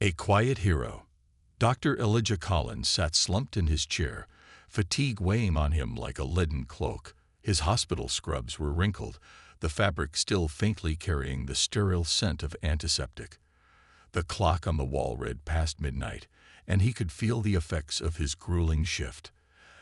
A quiet hero. Dr. Elijah Collins sat slumped in his chair, fatigue weighing on him like a leaden cloak. His hospital scrubs were wrinkled, the fabric still faintly carrying the sterile scent of antiseptic. The clock on the wall read past midnight, and he could feel the effects of his grueling shift.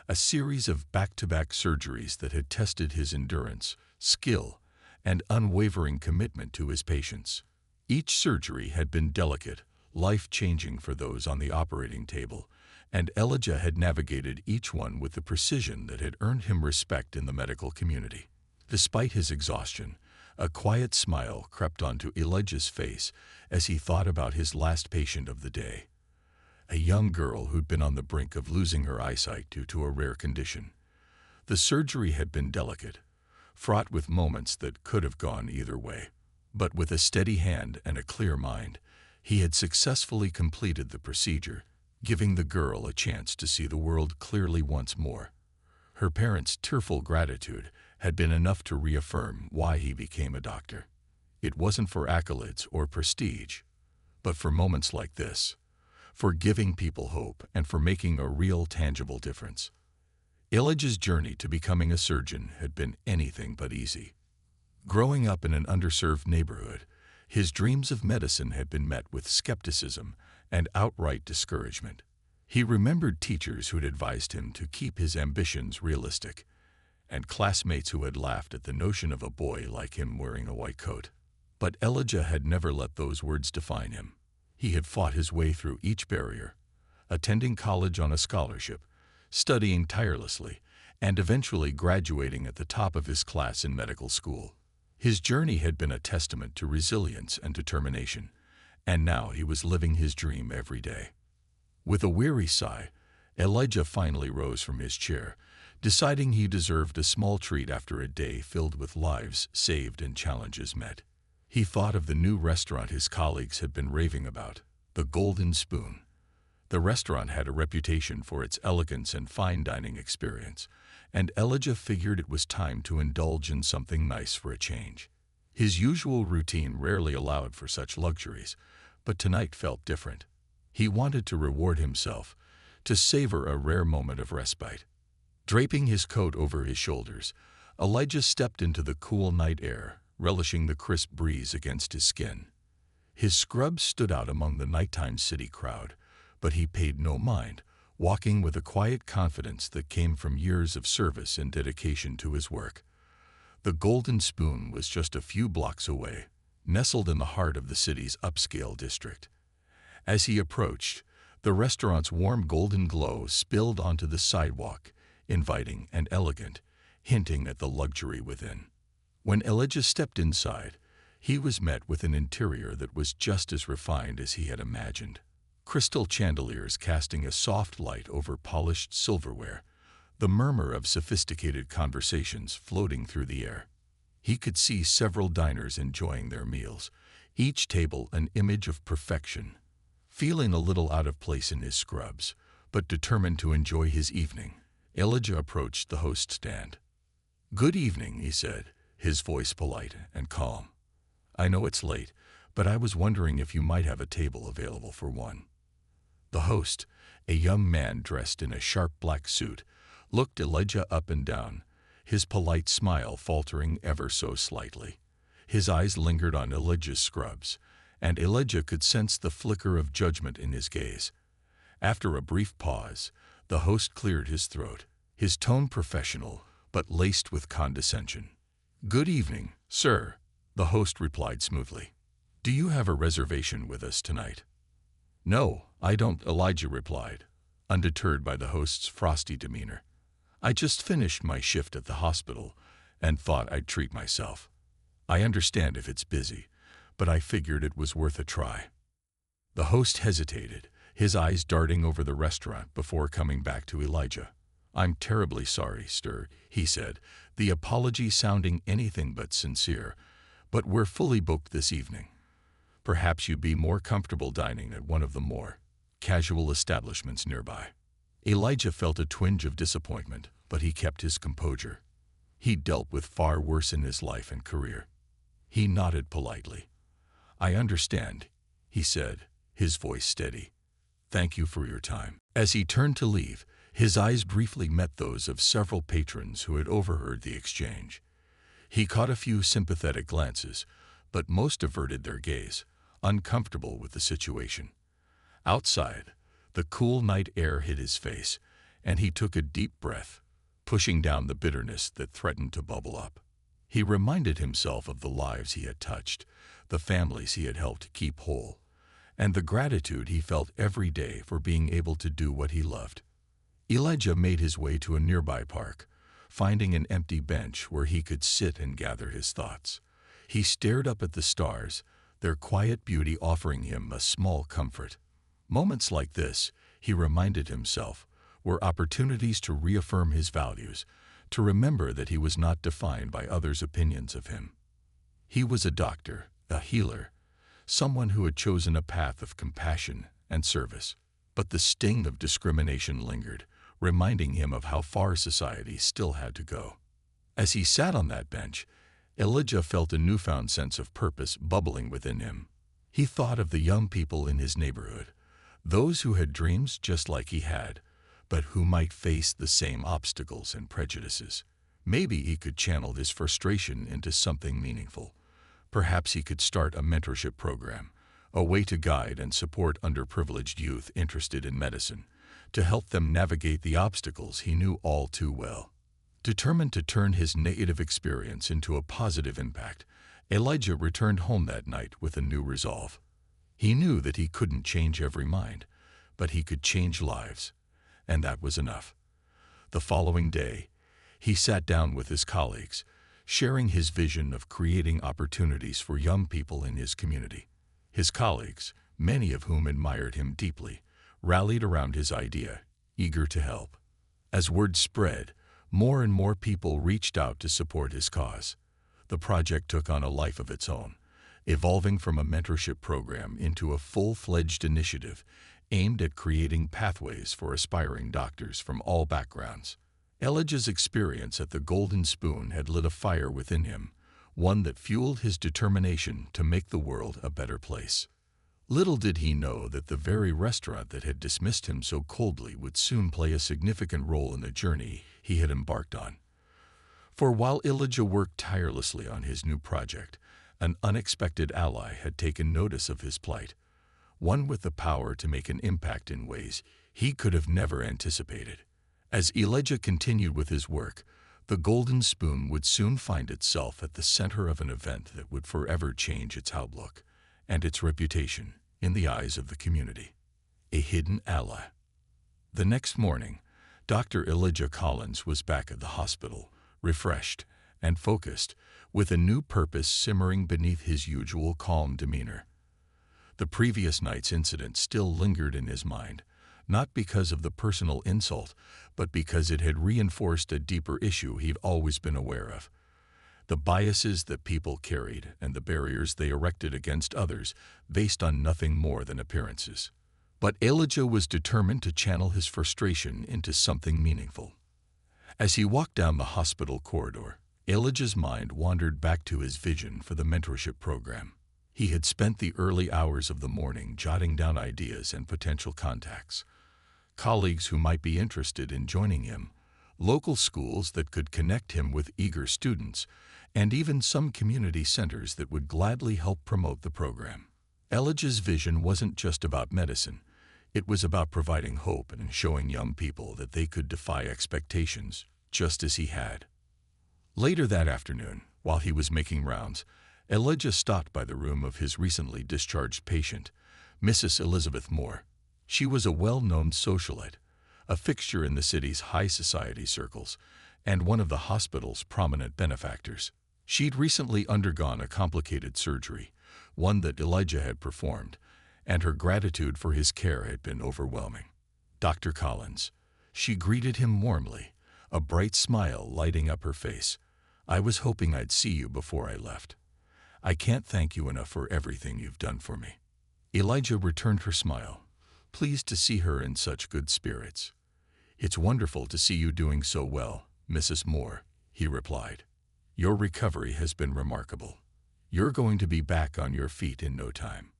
A series of back-to-back surgeries that had tested his endurance, skill, and unwavering commitment to his patients. Each surgery had been delicate, life-changing for those on the operating table, and Elijah had navigated each one with the precision that had earned him respect in the medical community. Despite his exhaustion, a quiet smile crept onto Elijah's face as he thought about his last patient of the day, a young girl who'd been on the brink of losing her eyesight due to a rare condition. The surgery had been delicate, fraught with moments that could have gone either way. But with a steady hand and a clear mind, he had successfully completed the procedure, giving the girl a chance to see the world clearly once more. Her parents' tearful gratitude had been enough to reaffirm why he became a doctor. It wasn't for accolades or prestige, but for moments like this, for giving people hope and for making a real, tangible difference. Elijah's journey to becoming a surgeon had been anything but easy. Growing up in an underserved neighborhood, his dreams of medicine had been met with skepticism and outright discouragement. He remembered teachers who'd advised him to keep his ambitions realistic, and classmates who had laughed at the notion of a boy like him wearing a white coat. But Elijah had never let those words define him. He had fought his way through each barrier, attending college on a scholarship, studying tirelessly, and eventually graduating at the top of his class in medical school. His journey had been a testament to resilience and determination, and now he was living his dream every day. With a weary sigh, Elijah finally rose from his chair, deciding he deserved a small treat after a day filled with lives saved and challenges met. He thought of the new restaurant his colleagues had been raving about, the Golden Spoon. The restaurant had a reputation for its elegance and fine dining experience, and Elijah figured it was time to indulge in something nice for a change. His usual routine rarely allowed for such luxuries, but tonight felt different. He wanted to reward himself, to savor a rare moment of respite. Draping his coat over his shoulders, Elijah stepped into the cool night air, relishing the crisp breeze against his skin. His scrubs stood out among the nighttime city crowd, but he paid no mind, walking with a quiet confidence that came from years of service and dedication to his work. The Golden Spoon was just a few blocks away, nestled in the heart of the city's upscale district. As he approached, the restaurant's warm golden glow spilled onto the sidewalk, inviting and elegant, hinting at the luxury within. When Elijah stepped inside, he was met with an interior that was just as refined as he had imagined. Crystal chandeliers casting a soft light over polished silverware, the murmur of sophisticated conversations floating through the air. He could see several diners enjoying their meals, each table an image of perfection. Feeling a little out of place in his scrubs, but determined to enjoy his evening, Elijah approached the host stand. "Good evening," he said, his voice polite and calm. "I know it's late, but I was wondering if you might have a table available for one." The host, a young man dressed in a sharp black suit, looked Elijah up and down, his polite smile faltering ever so slightly. His eyes lingered on Elijah's scrubs, and Elijah could sense the flicker of judgment in his gaze. After a brief pause, the host cleared his throat, his tone professional but laced with condescension. "Good evening, sir," the host replied smoothly. "Do you have a reservation with us tonight?" "No, I don't," Elijah replied, undeterred by the host's frosty demeanor. "I just finished my shift at the hospital and thought I'd treat myself. I understand if it's busy, but I figured it was worth a try." The host hesitated, his eyes darting over the restaurant before coming back to Elijah. "I'm terribly sorry, sir," he said, the apology sounding anything but sincere, "but we're fully booked this evening. Perhaps you'd be more comfortable dining at one of the more casual establishments nearby." Elijah felt a twinge of disappointment, but he kept his composure. He'd dealt with far worse in his life and career. He nodded politely. "I understand," he said, his voice steady. "Thank you for your time." As he turned to leave, his eyes briefly met those of several patrons who had overheard the exchange. He caught a few sympathetic glances, but most averted their gaze, uncomfortable with the situation. Outside, the cool night air hit his face, and he took a deep breath, pushing down the bitterness that threatened to bubble up. He reminded himself of the lives he had touched, the families he had helped keep whole, and the gratitude he felt every day for being able to do what he loved. Elijah made his way to a nearby park, finding an empty bench where he could sit and gather his thoughts. He stared up at the stars, their quiet beauty offering him a small comfort. Moments like this, he reminded himself, were opportunities to reaffirm his values, to remember that he was not defined by others' opinions of him. He was a doctor, a healer, someone who had chosen a path of compassion and service. But the sting of discrimination lingered, reminding him of how far society still had to go. As he sat on that bench, Elijah felt a newfound sense of purpose bubbling within him. He thought of the young people in his neighborhood, those who had dreams just like he had, but who might face the same obstacles and prejudices. Maybe he could channel his frustration into something meaningful. Perhaps he could start a mentorship program, a way to guide and support underprivileged youth interested in medicine, to help them navigate the obstacles he knew all too well. Determined to turn his negative experience into a positive impact, Elijah returned home that night with a new resolve. He knew that he couldn't change every mind, but he could change lives, and that was enough. The following day, he sat down with his colleagues, sharing his vision of creating opportunities for young people in his community. His colleagues, many of whom admired him deeply, rallied around his idea, eager to help. As word spread, more and more people reached out to support his cause. The project took on a life of its own, evolving from a mentorship program into a full-fledged initiative aimed at creating pathways for aspiring doctors from all backgrounds. Elijah's experience at the Golden Spoon had lit a fire within him, one that fueled his determination to make the world a better place. Little did he know that the very restaurant that had dismissed him so coldly would soon play a significant role in the journey he had embarked on. For while Elijah worked tirelessly on his new project, an unexpected ally had taken notice of his plight, one with the power to make an impact in ways he could have never anticipated. As Elijah continued with his work, the Golden Spoon would soon find itself at the center of an event that would forever change its outlook and its reputation in the eyes of the community. A hidden ally. The next morning, Dr. Elijah Collins was back at the hospital, refreshed and focused, with a new purpose simmering beneath his usual calm demeanor. The previous night's incident still lingered in his mind, not because of the personal insult, but because it had reinforced a deeper issue he'd always been aware of: the biases that people carried and the barriers they erected against others based on nothing more than appearances. But Elijah was determined to channel his frustration into something meaningful. As he walked down the hospital corridor, Elijah's mind wandered back to his vision for the mentorship program. He had spent the early hours of the morning jotting down ideas and potential contacts, colleagues who might be interested in joining him, local schools that could connect him with eager students, and even some community centers that would gladly help promote the program. Elijah's vision wasn't just about medicine. It was about providing hope and showing young people that they could defy expectations, just as he had. Later that afternoon, while he was making rounds, Elijah stopped by the room of his recently discharged patient, Mrs. Elizabeth Moore. She was a well-known socialite, a fixture in the city's high society circles, and one of the hospital's prominent benefactors. She'd recently undergone a complicated surgery, one that Elijah had performed, and her gratitude for his care had been overwhelming. "Dr. Collins," she greeted him warmly, a bright smile lighting up her face. "I was hoping I'd see you before I left. I can't thank you enough for everything you've done for me." Elijah returned her smile, pleased to see her in such good spirits. "It's wonderful to see you doing so well, Mrs. Moore," he replied. "Your recovery has been remarkable. You're going to be back on your feet in no time."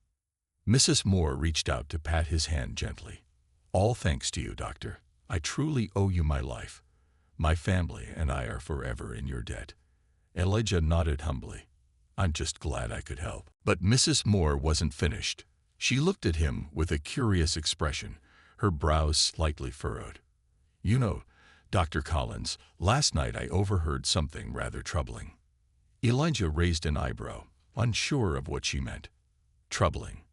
Mrs. Moore reached out to pat his hand gently. "All thanks to you, Doctor. I truly owe you my life. My family and I are forever in your debt." Elijah nodded humbly. "I'm just glad I could help." But Mrs. Moore wasn't finished. She looked at him with a curious expression, her brows slightly furrowed. "You know, Dr. Collins, last night I overheard something rather troubling." Elijah raised an eyebrow, unsure of what she meant. "Troubling?"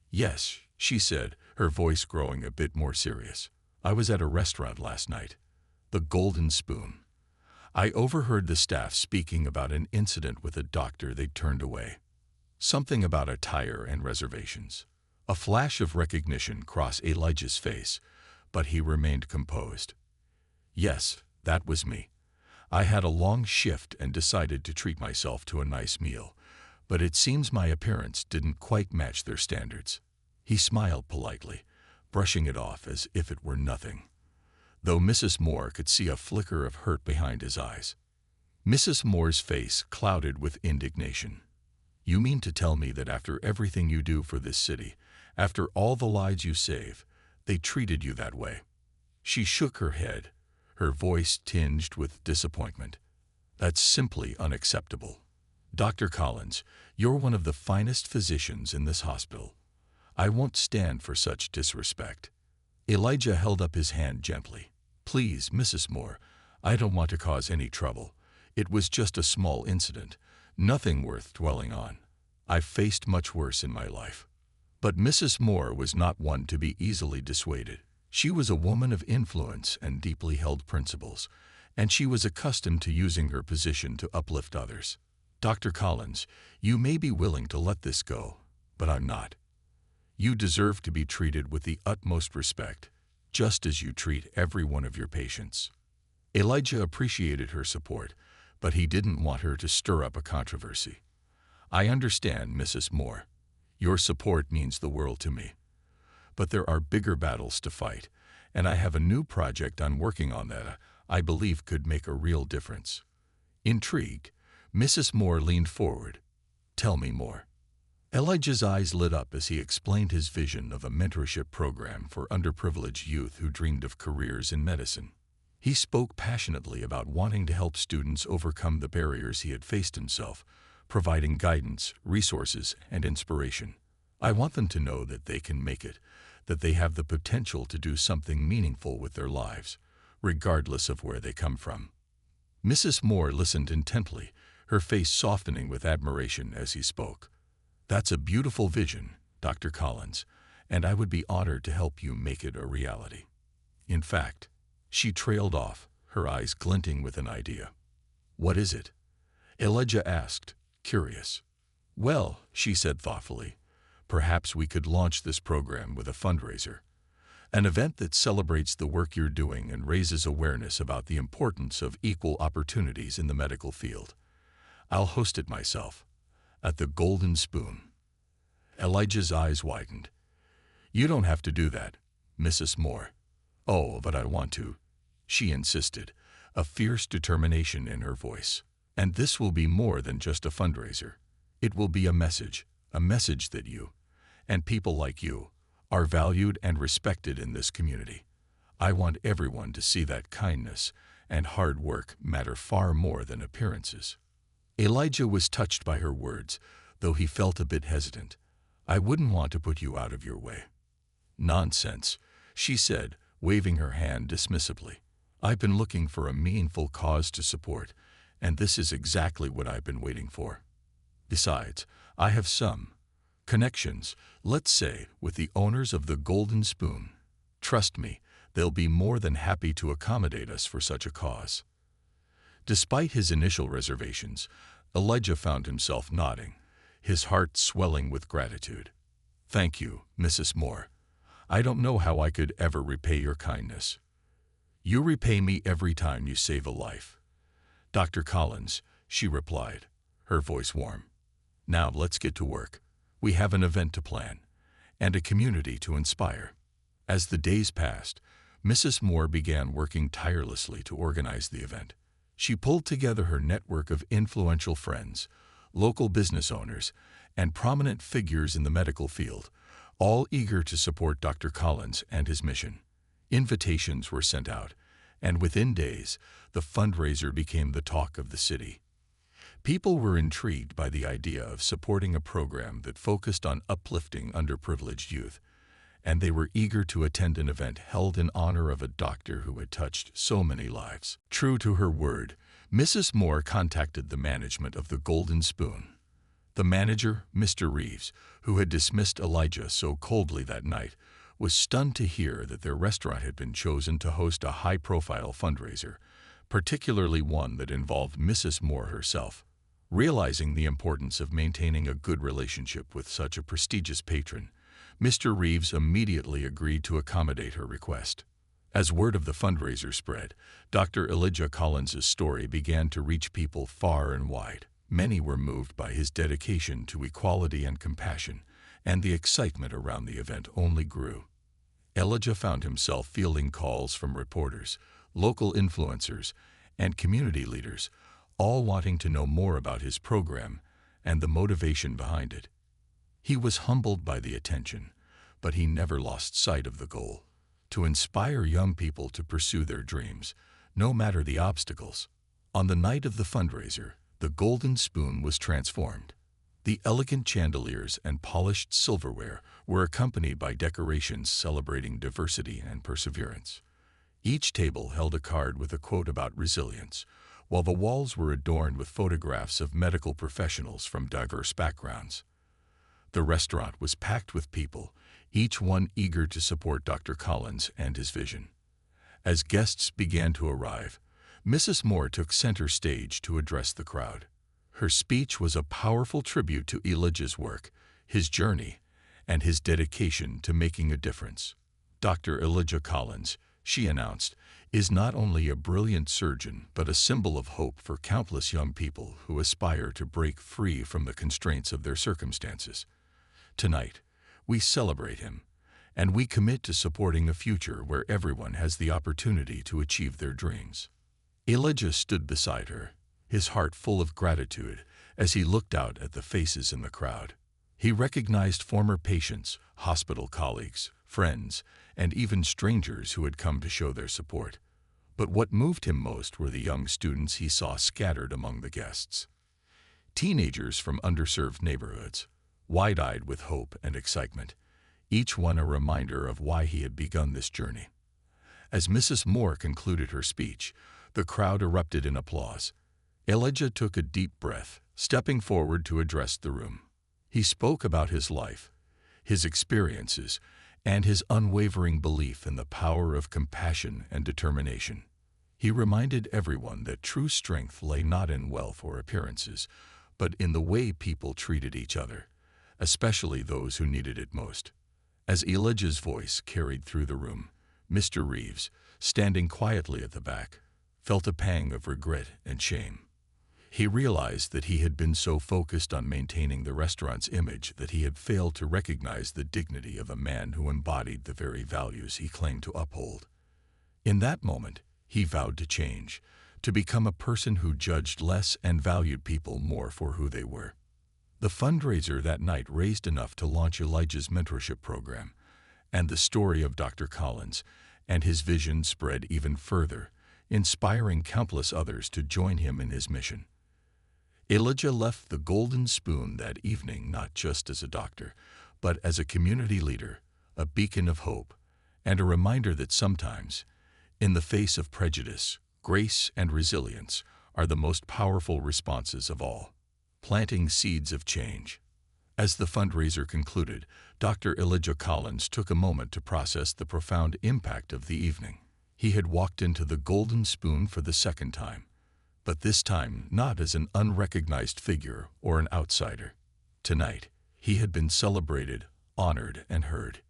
"Yes," she said, her voice growing a bit more serious. "I was at a restaurant last night, the Golden Spoon. I overheard the staff speaking about an incident with a doctor they'd turned away. Something about attire and reservations." A flash of recognition crossed Elijah's face, but he remained composed. "Yes, that was me. I had a long shift and decided to treat myself to a nice meal, but it seems my appearance didn't quite match their standards." He smiled politely, brushing it off as if it were nothing, though Mrs. Moore could see a flicker of hurt behind his eyes. Mrs. Moore's face clouded with indignation. "You mean to tell me that after everything you do for this city, after all the lives you save, they treated you that way?" She shook her head, her voice tinged with disappointment. "That's simply unacceptable. Dr. Collins, you're one of the finest physicians in this hospital. I won't stand for such disrespect." Elijah held up his hand gently. "Please, Mrs. Moore, I don't want to cause any trouble. It was just a small incident, nothing worth dwelling on. I've faced much worse in my life." But Mrs. Moore was not one to be easily dissuaded. She was a woman of influence and deeply held principles, and she was accustomed to using her position to uplift others. "Dr. Collins, you may be willing to let this go, but I'm not. You deserve to be treated with the utmost respect, just as you treat every one of your patients." Elijah appreciated her support, but he didn't want her to stir up a controversy. "I understand, Mrs. Moore. Your support means the world to me. But there are bigger battles to fight, and I have a new project I'm working on that I believe could make a real difference." Intrigued, Mrs. Moore leaned forward. "Tell me more." Elijah's eyes lit up as he explained his vision of a mentorship program for underprivileged youth who dreamed of careers in medicine. He spoke passionately about wanting to help students overcome the barriers he had faced himself, providing guidance, resources, and inspiration. "I want them to know that they can make it, that they have the potential to do something meaningful with their lives, regardless of where they come from." Mrs. Moore listened intently, her face softening with admiration as he spoke. "That's a beautiful vision, Dr. Collins, and I would be honored to help you make it a reality. In fact," she trailed off, her eyes glinting with an idea. "What is it?" Elijah asked, curious. "Well," she said thoughtfully, "perhaps we could launch this program with a fundraiser. An event that celebrates the work you're doing and raises awareness about the importance of equal opportunities in the medical field. I'll host it myself, at the Golden Spoon." Elijah's eyes widened. "You don't have to do that, Mrs. Moore." "Oh, but I want to," she insisted, a fierce determination in her voice. "And this will be more than just a fundraiser. It will be a message that you, and people like you, are valued and respected in this community. I want everyone to see that kindness and hard work matter far more than appearances." Elijah was touched by her words, though he felt a bit hesitant. "I wouldn't want to put you out of your way." "Nonsense," she said, waving her hand dismissively. "I've been looking for a meaningful cause to support, and this is exactly what I've been waiting for. Besides, I have some connections, let's say, with the owners of the Golden Spoon. Trust me, they'll be more than happy to accommodate us for such a cause." Despite his initial reservations, Elijah found himself nodding, his heart swelling with gratitude. "Thank you, Mrs. Moore. I don't know how I could ever repay your kindness." "You repay me every time you save a life, Dr. Collins," she replied, her voice warm. "Now let's get to work. We have an event to plan, and a community to inspire." As the days passed, Mrs. Moore began working tirelessly to organize the event. She pulled together her network of influential friends, local business owners, and prominent figures in the medical field, all eager to support Dr. Collins and his mission. Invitations were sent out, and within days, the fundraiser became the talk of the city. People were intrigued by the idea of supporting a program that focused on uplifting underprivileged youth, and they were eager to attend an event held in honor of a doctor who had touched so many lives. True to her word, Mrs. Moore contacted the management of the Golden Spoon. The manager, Mr. Reeves, who had dismissed Elijah so coldly that night, was stunned to hear that their restaurant had been chosen to host a high-profile fundraiser, particularly one that involved Mrs. Moore herself. Realizing the importance of maintaining a good relationship with such a prestigious patron, Mr. Reeves immediately agreed to accommodate her request. As word of the fundraiser spread, Dr. Elijah Collins's story began to reach people far and wide. Many were moved by his dedication to equality and compassion, and the excitement around the event only grew. Elijah found himself fielding calls from reporters, local influencers, and community leaders, all wanting to know more about his program and the motivation behind it. He was humbled by the attention, but he never lost sight of the goal: to inspire young people to pursue their dreams, no matter the obstacles. On the night of the fundraiser, the Golden Spoon was transformed. The elegant chandeliers and polished silverware were accompanied by decorations celebrating diversity and perseverance. Each table held a card with a quote about resilience, while the walls were adorned with photographs of medical professionals from diverse backgrounds. The restaurant was packed with people, each one eager to support Dr. Collins and his vision. As guests began to arrive, Mrs. Moore took center stage to address the crowd. Her speech was a powerful tribute to Elijah's work, his journey, and his dedication to making a difference. Dr. Elijah Collins, she announced, is not only a brilliant surgeon but a symbol of hope for countless young people who aspire to break free from the constraints of their circumstances. Tonight, we celebrate him, and we commit to supporting a future where everyone has the opportunity to achieve their dreams. Elijah stood beside her, his heart full of gratitude as he looked out at the faces in the crowd. He recognized former patients, hospital colleagues, friends, and even strangers who had come to show their support. But what moved him most were the young students he saw scattered among the guests. Teenagers from underserved neighborhoods, wide-eyed with hope and excitement, each one a reminder of why he had begun this journey. As Mrs. Moore concluded her speech, the crowd erupted in applause. Elijah took a deep breath, stepping forward to address the room. He spoke about his life, his experiences, and his unwavering belief in the power of compassion and determination. He reminded everyone that true strength lay not in wealth or appearances, but in the way people treated each other, especially those who needed it most. As Elijah's voice carried through the room, Mr. Reeves, standing quietly at the back, felt a pang of regret and shame. He realized that he had been so focused on maintaining the restaurant's image that he had failed to recognize the dignity of a man who embodied the very values he claimed to uphold. In that moment, he vowed to change, to become a person who judged less and valued people more for who they were. The fundraiser that night raised enough to launch Elijah's mentorship program, and the story of Dr. Collins and his vision spread even further, inspiring countless others to join him in his mission. Elijah left the Golden Spoon that evening not just as a doctor, but as a community leader, a beacon of hope, and a reminder that sometimes, in the face of prejudice, grace and resilience are the most powerful responses of all, planting seeds of change. As the fundraiser concluded, Dr. Elijah Collins took a moment to process the profound impact of the evening. He had walked into the Golden Spoon for the second time, but this time not as an unrecognized figure or an outsider. Tonight, he had been celebrated, honored, and heard.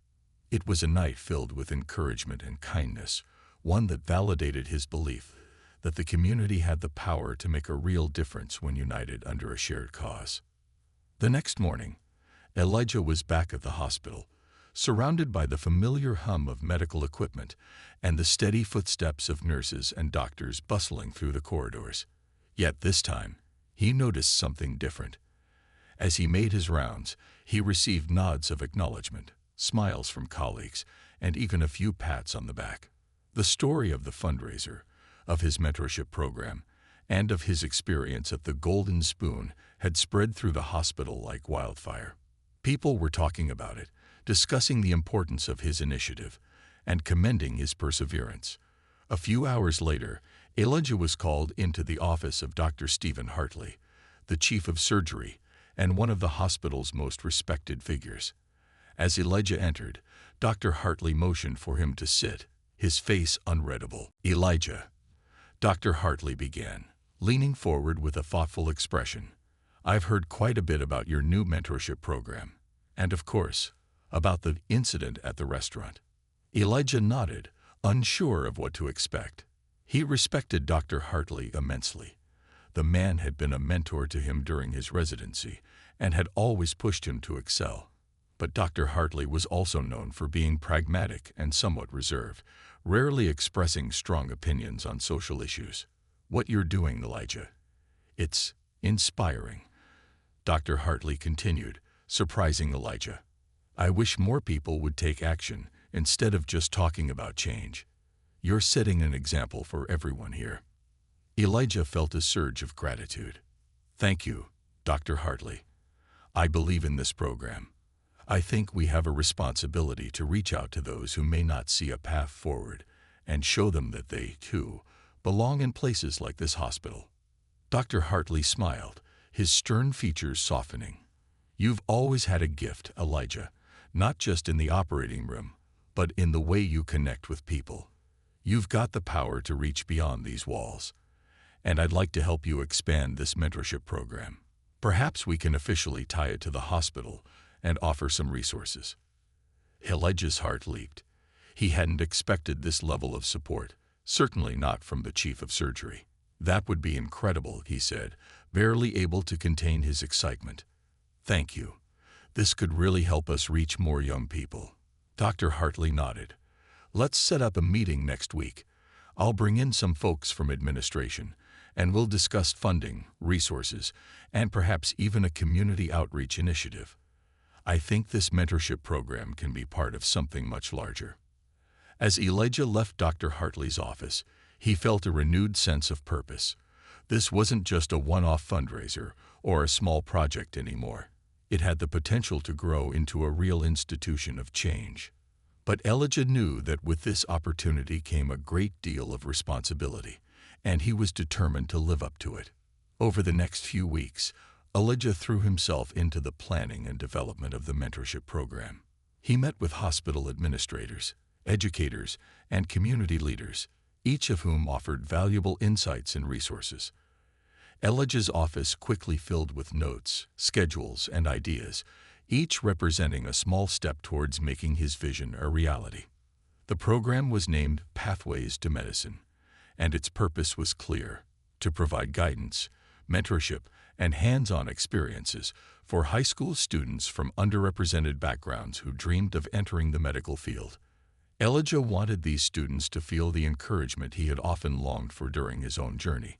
It was a night filled with encouragement and kindness, one that validated his belief that the community had the power to make a real difference when united under a shared cause. The next morning, Elijah was back at the hospital, surrounded by the familiar hum of medical equipment and the steady footsteps of nurses and doctors bustling through the corridors. Yet this time, he noticed something different. As he made his rounds, he received nods of acknowledgement, smiles from colleagues, and even a few pats on the back. The story of the fundraiser, of his mentorship program, and of his experience at the Golden Spoon had spread through the hospital like wildfire. People were talking about it, discussing the importance of his initiative, and commending his perseverance. A few hours later, Elijah was called into the office of Dr. Stephen Hartley, the chief of surgery and one of the hospital's most respected figures. As Elijah entered, Dr. Hartley motioned for him to sit, his face unreadable. "Elijah," Dr. Hartley began, leaning forward with a thoughtful expression, "I've heard quite a bit about your new mentorship program, and of course, about the incident at the restaurant." Elijah nodded, unsure of what to expect. He respected Dr. Hartley immensely. The man had been a mentor to him during his residency and had always pushed him to excel. But Dr. Hartley was also known for being pragmatic and somewhat reserved, rarely expressing strong opinions on social issues. "What you're doing, Elijah, it's inspiring," Dr. Hartley continued, surprising Elijah. "I wish more people would take action instead of just talking about change. You're setting an example for everyone here." Elijah felt a surge of gratitude. "Thank you, Dr. Hartley. I believe in this program. I think we have a responsibility to reach out to those who may not see a path forward and show them that they, too, belong in places like this hospital." Dr. Hartley smiled, his stern features softening. "You've always had a gift, Elijah, not just in the operating room, but in the way you connect with people. You've got the power to reach beyond these walls, and I'd like to help you expand this mentorship program. Perhaps we can officially tie it to the hospital and offer some resources." Elijah's heart leaped. He hadn't expected this level of support, certainly not from the chief of surgery. "That would be incredible," he said, barely able to contain his excitement. "Thank you. This could really help us reach more young people." Dr. Hartley nodded. "Let's set up a meeting next week. I'll bring in some folks from administration, and we'll discuss funding, resources, and perhaps even a community outreach initiative. I think this mentorship program can be part of something much larger." As Elijah left Dr. Hartley's office, he felt a renewed sense of purpose. This wasn't just a one-off fundraiser or a small project anymore. It had the potential to grow into a real institution of change. But Elijah knew that with this opportunity came a great deal of responsibility, and he was determined to live up to it. Over the next few weeks, Elijah threw himself into the planning and development of the mentorship program. He met with hospital administrators, educators, and community leaders, each of whom offered valuable insights and resources. Elijah's office quickly filled with notes, schedules, and ideas, each representing a small step towards making his vision a reality. The program was named Pathways to Medicine, and its purpose was clear: to provide guidance, mentorship, and hands-on experiences for high school students from underrepresented backgrounds who dreamed of entering the medical field. Elijah wanted these students to feel the encouragement he had often longed for during his own journey,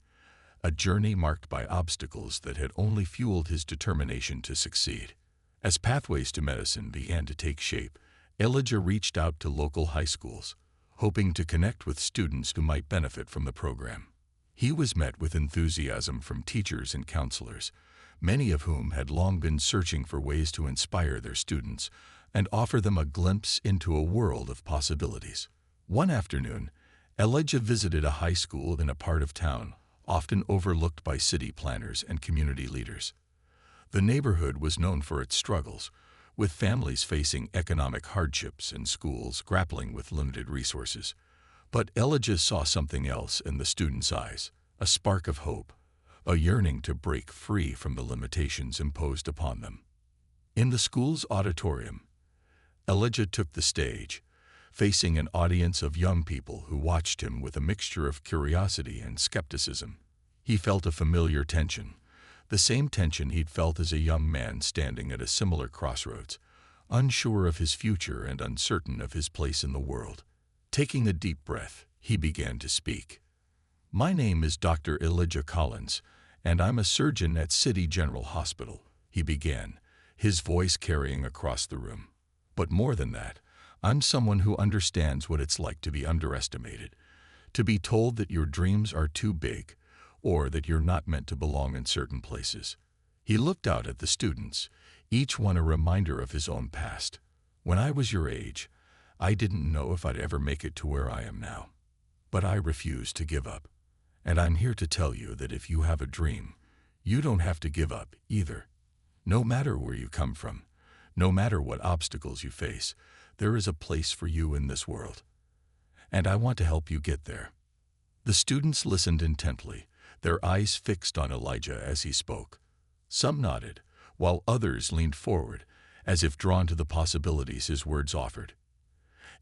a journey marked by obstacles that had only fueled his determination to succeed. As Pathways to Medicine began to take shape, Elijah reached out to local high schools, hoping to connect with students who might benefit from the program. He was met with enthusiasm from teachers and counselors, many of whom had long been searching for ways to inspire their students and offer them a glimpse into a world of possibilities. One afternoon, Elijah visited a high school in a part of town often overlooked by city planners and community leaders. The neighborhood was known for its struggles, with families facing economic hardships and schools grappling with limited resources. But Elijah saw something else in the students' eyes, a spark of hope, a yearning to break free from the limitations imposed upon them. In the school's auditorium, Elijah took the stage, facing an audience of young people who watched him with a mixture of curiosity and skepticism. He felt a familiar tension, the same tension he'd felt as a young man standing at a similar crossroads, unsure of his future and uncertain of his place in the world. Taking a deep breath, he began to speak. "My name is Dr. Elijah Collins, and I'm a surgeon at City General Hospital," he began, his voice carrying across the room. But more than that, I'm someone who understands what it's like to be underestimated, to be told that your dreams are too big, or that you're not meant to belong in certain places. He looked out at the students, each one a reminder of his own past. When I was your age, I didn't know if I'd ever make it to where I am now. But I refused to give up. And I'm here to tell you that if you have a dream, you don't have to give up either. No matter where you come from, no matter what obstacles you face, there is a place for you in this world. And I want to help you get there. The students listened intently, their eyes fixed on Elijah as he spoke. Some nodded, while others leaned forward, as if drawn to the possibilities his words offered.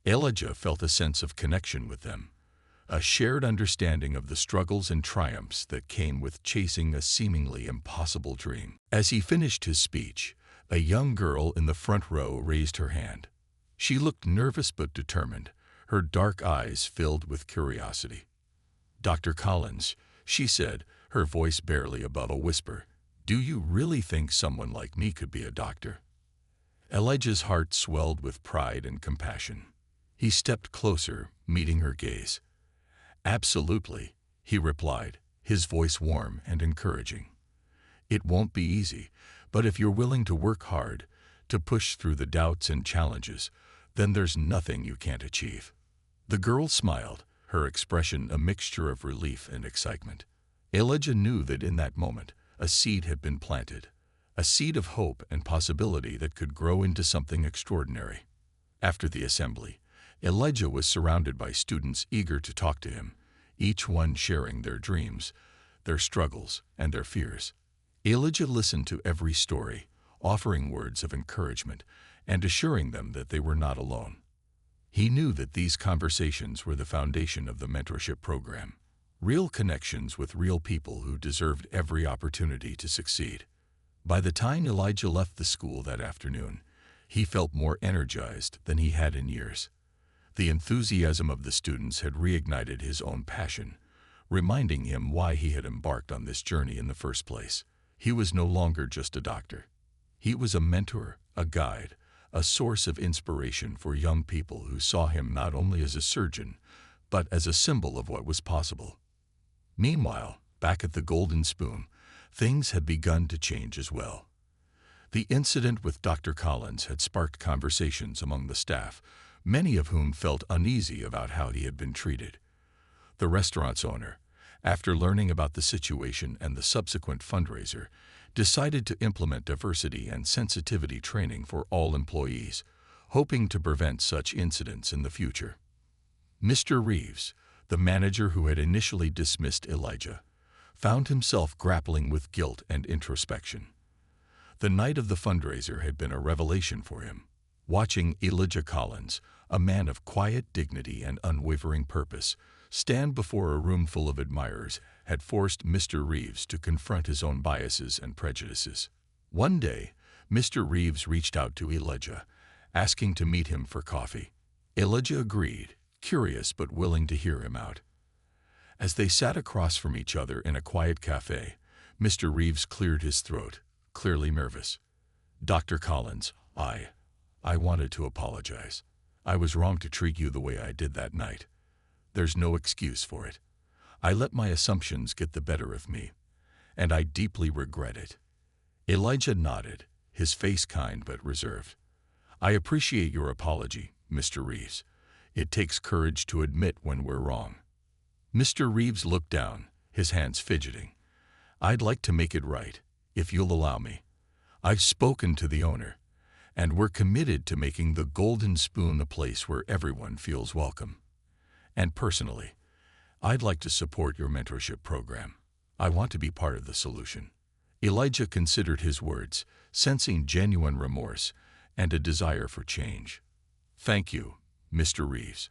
Elijah felt a sense of connection with them, a shared understanding of the struggles and triumphs that came with chasing a seemingly impossible dream. As he finished his speech, a young girl in the front row raised her hand. She looked nervous but determined, her dark eyes filled with curiosity. "Dr. Collins," she said, her voice barely above a whisper, "do you really think someone like me could be a doctor?" Elijah's heart swelled with pride and compassion. He stepped closer, meeting her gaze. "Absolutely," he replied, his voice warm and encouraging. "It won't be easy, but if you're willing to work hard, to push through the doubts and challenges, then there's nothing you can't achieve." The girl smiled, her expression a mixture of relief and excitement. Elijah knew that in that moment, a seed had been planted, a seed of hope and possibility that could grow into something extraordinary. After the assembly, Elijah was surrounded by students eager to talk to him, each one sharing their dreams, their struggles, and their fears. Elijah listened to every story, offering words of encouragement and assuring them that they were not alone. He knew that these conversations were the foundation of the mentorship program, real connections with real people who deserved every opportunity to succeed. By the time Elijah left the school that afternoon, he felt more energized than he had in years. The enthusiasm of the students had reignited his own passion, reminding him why he had embarked on this journey in the first place. He was no longer just a doctor. He was a mentor, a guide, a source of inspiration for young people who saw him not only as a surgeon, but as a symbol of what was possible. Meanwhile, back at the Golden Spoon, things had begun to change as well. The incident with Dr. Collins had sparked conversations among the staff, many of whom felt uneasy about how he had been treated. The restaurant's owner, after learning about the situation and the subsequent fundraiser, decided to implement diversity and sensitivity training for all employees, hoping to prevent such incidents in the future. Mr. Reeves, the manager who had initially dismissed Elijah, found himself grappling with guilt and introspection. The night of the fundraiser had been a revelation for him. Watching Elijah Collins, a man of quiet dignity and unwavering purpose, stand before a room full of admirers had forced Mr. Reeves to confront his own biases and prejudices. One day, Mr. Reeves reached out to Elijah, asking to meet him for coffee. Elijah agreed, curious but willing to hear him out. As they sat across from each other in a quiet cafe, Mr. Reeves cleared his throat, clearly nervous. "Dr. Collins, I wanted to apologize. I was wrong to treat you the way I did that night. There's no excuse for it. I let my assumptions get the better of me, and I deeply regret it." Elijah nodded, his face kind but reserved. "I appreciate your apology, Mr. Reeves. It takes courage to admit when we're wrong." Mr. Reeves looked down, his hands fidgeting. "I'd like to make it right, if you'll allow me. I've spoken to the owner, and we're committed to making the Golden Spoon a place where everyone feels welcome. And personally, I'd like to support your mentorship program. I want to be part of the solution." Elijah considered his words, sensing genuine remorse and a desire for change. "Thank you, Mr. Reeves.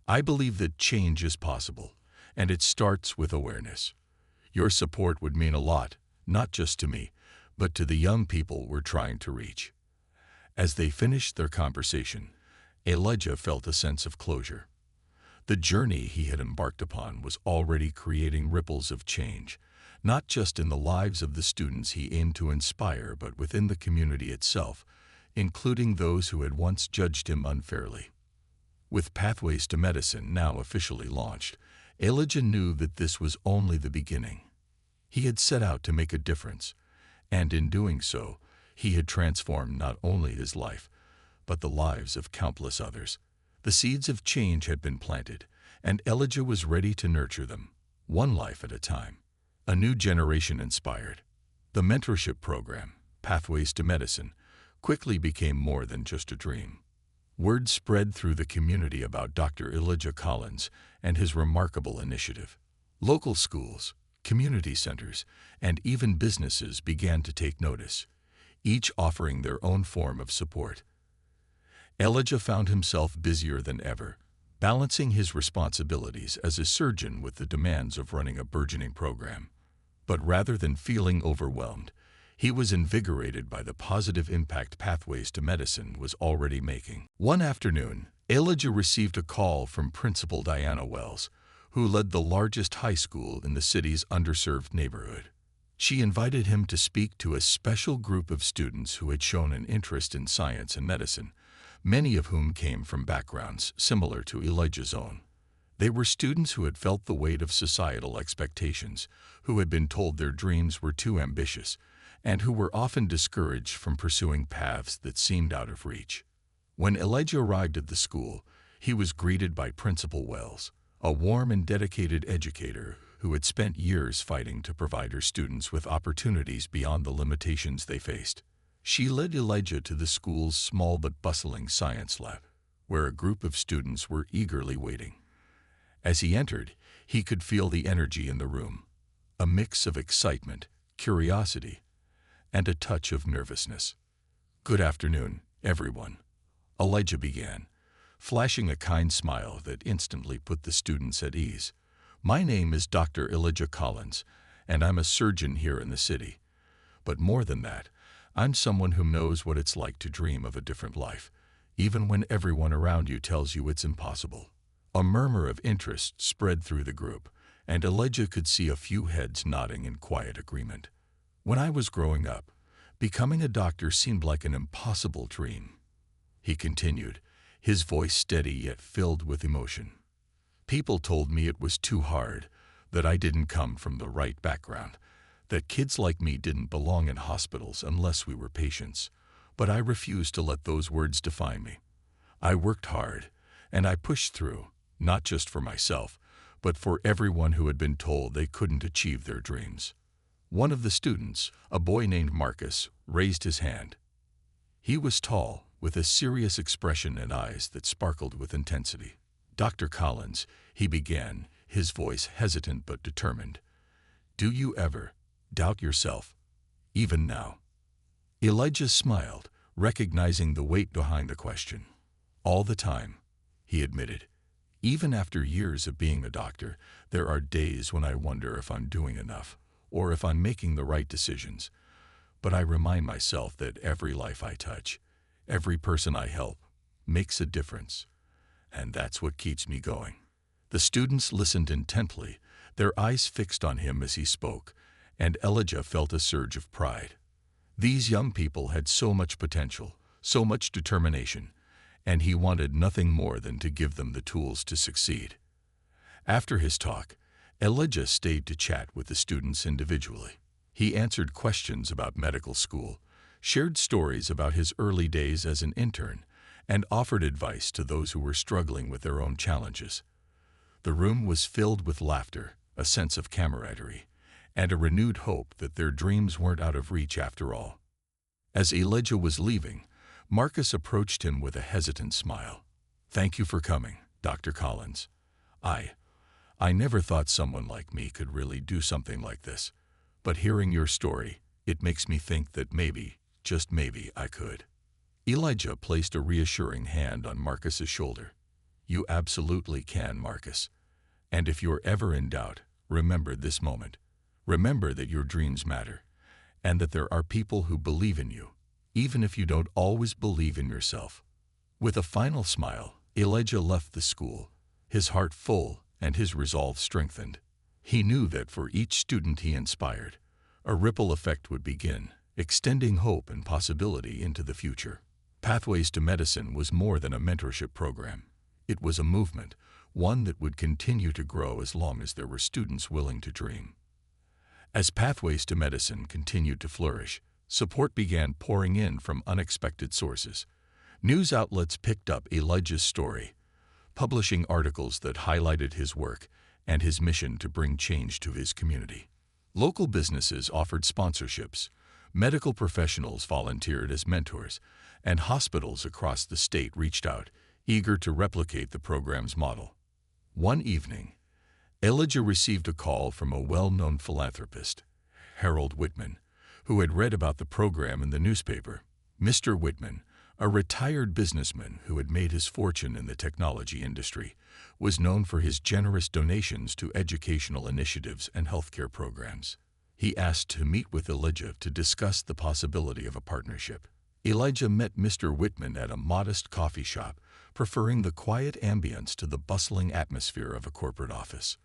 I believe that change is possible, and it starts with awareness. Your support would mean a lot, not just to me, but to the young people we're trying to reach." As they finished their conversation, Elijah felt a sense of closure. The journey he had embarked upon was already creating ripples of change, not just in the lives of the students he aimed to inspire, but within the community itself, including those who had once judged him unfairly. With Pathways to Medicine now officially launched, Elijah knew that this was only the beginning. He had set out to make a difference, and in doing so, he had transformed not only his life, but the lives of countless others. The seeds of change had been planted, and Elijah was ready to nurture them, one life at a time. A new generation inspired. The mentorship program, Pathways to Medicine, quickly became more than just a dream. Word spread through the community about Dr. Elijah Collins and his remarkable initiative. Local schools, community centers, and even businesses began to take notice, each offering their own form of support. Elijah found himself busier than ever, balancing his responsibilities as a surgeon with the demands of running a burgeoning program. But rather than feeling overwhelmed, he was invigorated by the positive impact Pathways to Medicine was already making. One afternoon, Elijah received a call from Principal Diana Wells, who led the largest high school in the city's underserved neighborhood. She invited him to speak to a special group of students who had shown an interest in science and medicine, many of whom came from backgrounds similar to Elijah's own. They were students who had felt the weight of societal expectations, who had been told their dreams were too ambitious, and who were often discouraged from pursuing paths that seemed out of reach. When Elijah arrived at the school, he was greeted by Principal Wells, a warm and dedicated educator who had spent years fighting to provide her students with opportunities beyond the limitations they faced. She led Elijah to the school's small but bustling science lab, where a group of students were eagerly waiting. As he entered, he could feel the energy in the room, a mix of excitement, curiosity, and a touch of nervousness. "Good afternoon, everyone," Elijah began, flashing a kind smile that instantly put the students at ease. "My name is Dr. Elijah Collins, and I'm a surgeon here in the city. But more than that, I'm someone who knows what it's like to dream of a different life, even when everyone around you tells you it's impossible." A murmur of interest spread through the group, and Elijah could see a few heads nodding in quiet agreement. "When I was growing up, becoming a doctor seemed like an impossible dream," he continued, his voice steady yet filled with emotion. "People told me it was too hard, that I didn't come from the right background, that kids like me didn't belong in hospitals unless we were patients. But I refused to let those words define me. I worked hard, and I pushed through, not just for myself, but for everyone who had been told they couldn't achieve their dreams." One of the students, a boy named Marcus, raised his hand. He was tall, with a serious expression and eyes that sparkled with intensity. "Dr. Collins," he began, his voice hesitant but determined, "do you ever doubt yourself, even now?" Elijah smiled, recognizing the weight behind the question. "All the time," he admitted. "Even after years of being a doctor, there are days when I wonder if I'm doing enough, or if I'm making the right decisions. But I remind myself that every life I touch, every person I help, makes a difference. And that's what keeps me going." The students listened intently, their eyes fixed on him as he spoke, and Elijah felt a surge of pride. These young people had so much potential, so much determination, and he wanted nothing more than to give them the tools to succeed. After his talk, Elijah stayed to chat with the students individually. He answered questions about medical school, shared stories about his early days as an intern, and offered advice to those who were struggling with their own challenges. The room was filled with laughter, a sense of camaraderie, and a renewed hope that their dreams weren't out of reach after all. As Elijah was leaving, Marcus approached him with a hesitant smile. "Thank you for coming, Dr. Collins. I never thought someone like me could really do something like this, but hearing your story, it makes me think that maybe, just maybe, I could." Elijah placed a reassuring hand on Marcus's shoulder. "You absolutely can, Marcus. And if you're ever in doubt, remember this moment. Remember that your dreams matter, and that there are people who believe in you, even if you don't always believe in yourself." With a final smile, Elijah left the school, his heart full and his resolve strengthened. He knew that for each student he inspired, a ripple effect would begin, extending hope and possibility into the future. Pathways to Medicine was more than a mentorship program. It was a movement, one that would continue to grow as long as there were students willing to dream. As Pathways to Medicine continued to flourish, support began pouring in from unexpected sources. News outlets picked up Elijah's story, publishing articles that highlighted his work and his mission to bring change to his community. Local businesses offered sponsorships, medical professionals volunteered as mentors, and hospitals across the state reached out, eager to replicate the program's model. One evening, Elijah received a call from a well-known philanthropist, Harold Whitman, who had read about the program in the newspaper. Mr. Whitman, a retired businessman who had made his fortune in the technology industry, was known for his generous donations to educational initiatives and healthcare programs. He asked to meet with Elijah to discuss the possibility of a partnership. Elijah met Mr. Whitman at a modest coffee shop, preferring the quiet ambience to the bustling atmosphere of a corporate office.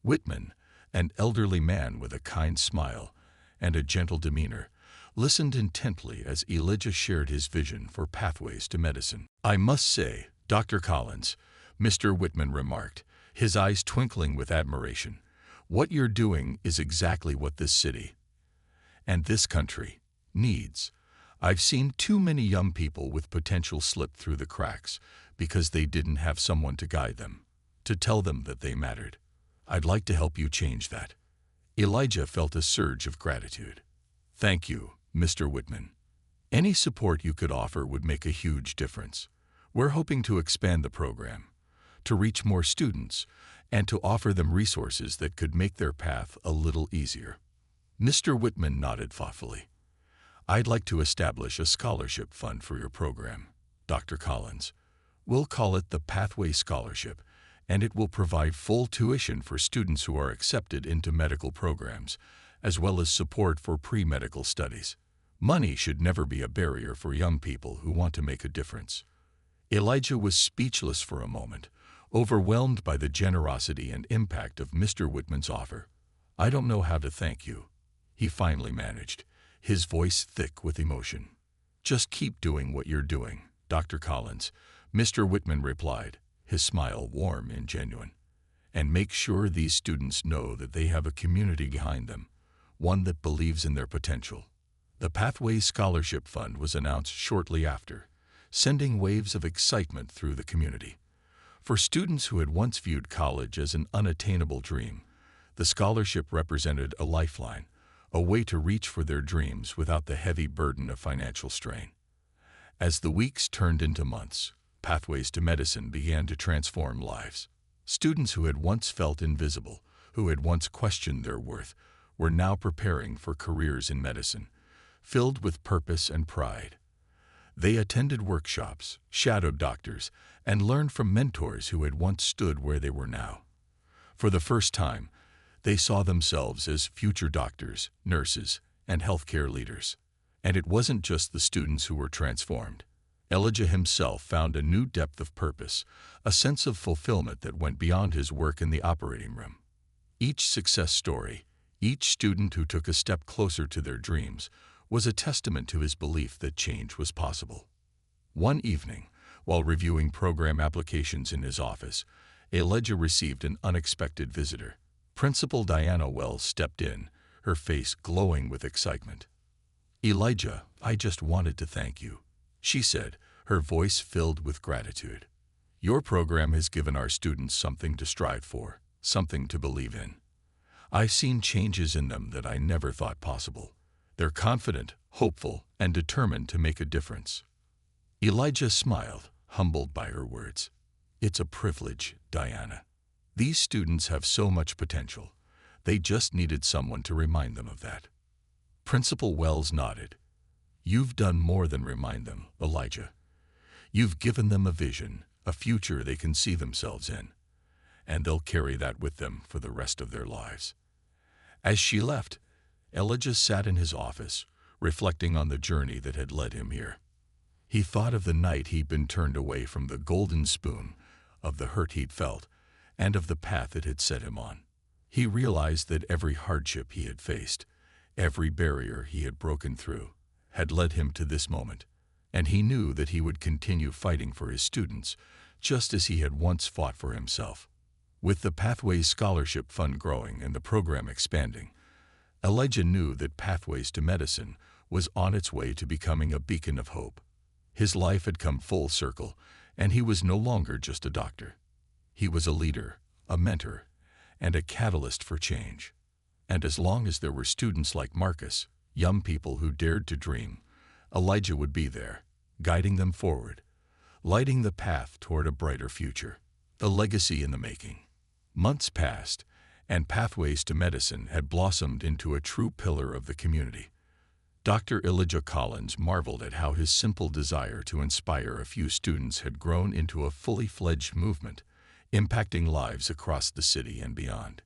Whitman, an elderly man with a kind smile and a gentle demeanor, listened intently as Elijah shared his vision for Pathways to Medicine. "I must say, Dr. Collins," Mr. Whitman remarked, his eyes twinkling with admiration, "what you're doing is exactly what this city and this country needs. I've seen too many young people with potential slip through the cracks because they didn't have someone to guide them, to tell them that they mattered. I'd like to help you change that." Elijah felt a surge of gratitude. "Thank you, Mr. Whitman. Any support you could offer would make a huge difference. We're hoping to expand the program, to reach more students, and to offer them resources that could make their path a little easier." Mr. Whitman nodded thoughtfully. "I'd like to establish a scholarship fund for your program, Dr. Collins. We'll call it the Pathway Scholarship, and it will provide full tuition for students who are accepted into medical programs, as well as support for pre-medical studies. Money should never be a barrier for young people who want to make a difference." Elijah was speechless for a moment, overwhelmed by the generosity and impact of Mr. Whitman's offer. "I don't know how to thank you," he finally managed, his voice thick with emotion. "Just keep doing what you're doing, Dr. Collins," Mr. Whitman replied, his smile warm and genuine. "And make sure these students know that they have a community behind them, one that believes in their potential." The Pathways Scholarship Fund was announced shortly after, sending waves of excitement through the community. For students who had once viewed college as an unattainable dream, the scholarship represented a lifeline, a way to reach for their dreams without the heavy burden of financial strain. As the weeks turned into months, Pathways to Medicine began to transform lives. Students who had once felt invisible, who had once questioned their worth, were now preparing for careers in medicine, filled with purpose and pride. They attended workshops, shadowed doctors, and learned from mentors who had once stood where they were now. For the first time, they saw themselves as future doctors, nurses, and healthcare leaders. And it wasn't just the students who were transformed. Elijah himself found a new depth of purpose, a sense of fulfillment that went beyond his work in the operating room. Each success story, each student who took a step closer to their dreams, was a testament to his belief that change was possible. One evening, while reviewing program applications in his office, Elijah received an unexpected visitor. Principal Diana Wells stepped in, her face glowing with excitement. "Elijah, I just wanted to thank you," she said, her voice filled with gratitude. "Your program has given our students something to strive for, something to believe in. I've seen changes in them that I never thought possible. They're confident, hopeful, and determined to make a difference." Elijah smiled, humbled by her words. "It's a privilege, Diana. These students have so much potential. They just needed someone to remind them of that." Principal Wells nodded. "You've done more than remind them, Elijah. You've given them a vision, a future they can see themselves in, and they'll carry that with them for the rest of their lives." As she left, Elijah sat in his office, reflecting on the journey that had led him here. He thought of the night he'd been turned away from the golden spoon, of the hurt he'd felt, and of the path it had set him on. He realized that every hardship he had faced, every barrier he had broken through, had led him to this moment, and he knew that he would continue fighting for his students, just as he had once fought for himself. With the Pathways Scholarship Fund growing and the program expanding, Elijah knew that Pathways to Medicine was on its way to becoming a beacon of hope. His life had come full circle, and he was no longer just a doctor. He was a leader, a mentor, and a catalyst for change. And as long as there were students like Marcus, young people who dared to dream, Elijah would be there, guiding them forward, lighting the path toward a brighter future. A legacy in the making. Months passed, and Pathways to Medicine had blossomed into a true pillar of the community. Dr. Elijah Collins marveled at how his simple desire to inspire a few students had grown into a fully fledged movement, impacting lives across the city and beyond.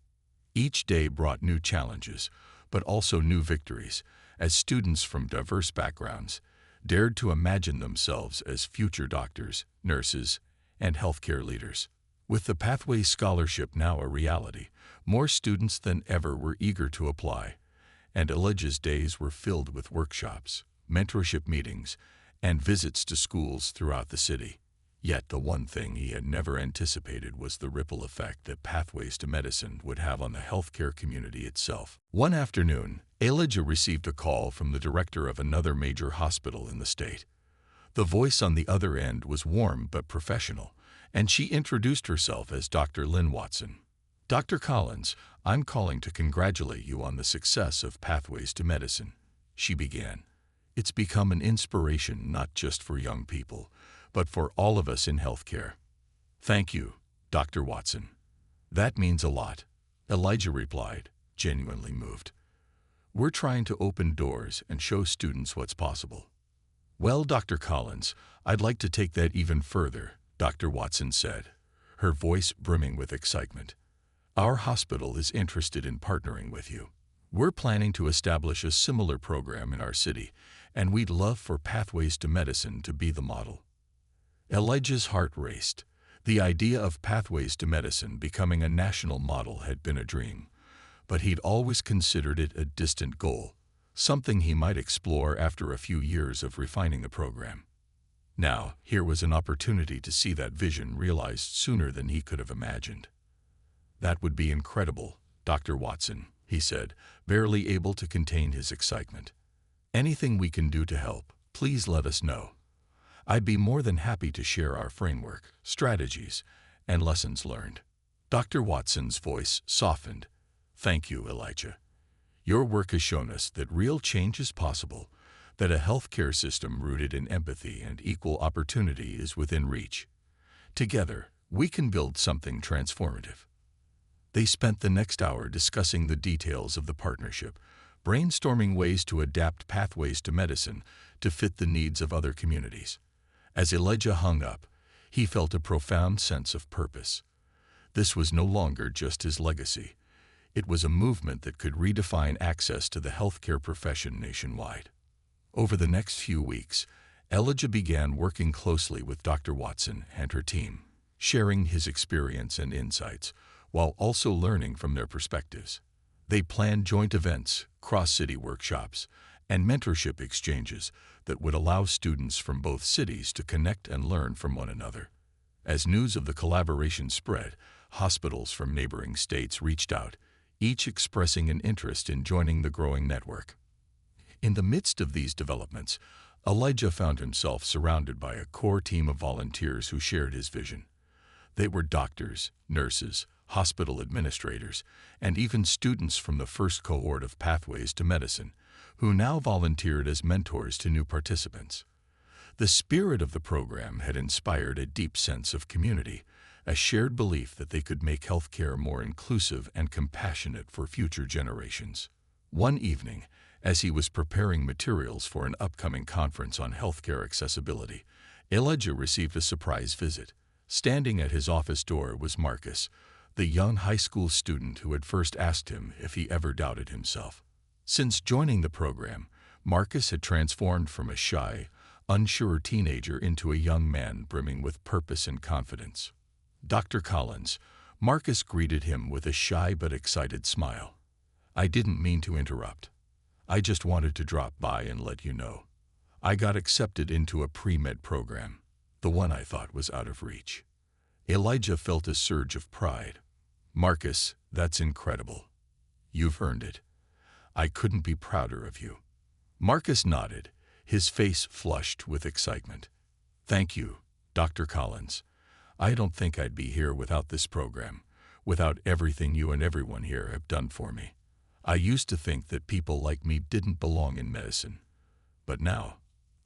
Each day brought new challenges, but also new victories, as students from diverse backgrounds dared to imagine themselves as future doctors, nurses, and healthcare leaders. With the Pathways Scholarship now a reality, more students than ever were eager to apply, and Elijah's days were filled with workshops, mentorship meetings, and visits to schools throughout the city. Yet the one thing he had never anticipated was the ripple effect that Pathways to Medicine would have on the healthcare community itself. One afternoon, Elijah received a call from the director of another major hospital in the state. The voice on the other end was warm but professional, and she introduced herself as Dr. Lynn Watson. "Dr. Collins, I'm calling to congratulate you on the success of Pathways to Medicine," she began. "It's become an inspiration not just for young people, but for all of us in healthcare." "Thank you, Dr. Watson. That means a lot," Elijah replied, genuinely moved. "We're trying to open doors and show students what's possible." "Well, Dr. Collins, I'd like to take that even further," Dr. Watson said, her voice brimming with excitement. "Our hospital is interested in partnering with you. We're planning to establish a similar program in our city, and we'd love for Pathways to Medicine to be the model." Elijah's heart raced. The idea of Pathways to Medicine becoming a national model had been a dream, but he'd always considered it a distant goal, something he might explore after a few years of refining the program. Now, here was an opportunity to see that vision realized sooner than he could have imagined. "That would be incredible, Dr. Watson," he said, barely able to contain his excitement. "Anything we can do to help, please let us know. I'd be more than happy to share our framework, strategies, and lessons learned." Dr. Watson's voice softened. "Thank you, Elijah. Your work has shown us that real change is possible, that a healthcare system rooted in empathy and equal opportunity is within reach. Together, we can build something transformative." They spent the next hour discussing the details of the partnership, brainstorming ways to adapt Pathways to Medicine to fit the needs of other communities. As Elijah hung up, he felt a profound sense of purpose. This was no longer just his legacy. It was a movement that could redefine access to the healthcare profession nationwide. Over the next few weeks, Elijah began working closely with Dr. Watson and her team, sharing his experience and insights, while also learning from their perspectives. They planned joint events, cross-city workshops, and mentorship exchanges that would allow students from both cities to connect and learn from one another. As news of the collaboration spread, hospitals from neighboring states reached out, each expressing an interest in joining the growing network. In the midst of these developments, Elijah found himself surrounded by a core team of volunteers who shared his vision. They were doctors, nurses, hospital administrators, and even students from the first cohort of Pathways to Medicine, who now volunteered as mentors to new participants. The spirit of the program had inspired a deep sense of community, a shared belief that they could make healthcare more inclusive and compassionate for future generations. One evening, as he was preparing materials for an upcoming conference on healthcare accessibility, Elijah received a surprise visit. Standing at his office door was Marcus, the young high school student who had first asked him if he ever doubted himself. Since joining the program, Marcus had transformed from a shy, unsure teenager into a young man brimming with purpose and confidence. "Dr. Collins," Marcus greeted him with a shy but excited smile. "I didn't mean to interrupt. I just wanted to drop by and let you know. I got accepted into a pre-med program, the one I thought was out of reach. Elijah felt a surge of pride. Marcus, that's incredible. You've earned it. I couldn't be prouder of you. Marcus nodded, his face flushed with excitement. Thank you, Dr. Collins. I don't think I'd be here without this program, without everything you and everyone here have done for me. I used to think that people like me didn't belong in medicine, but now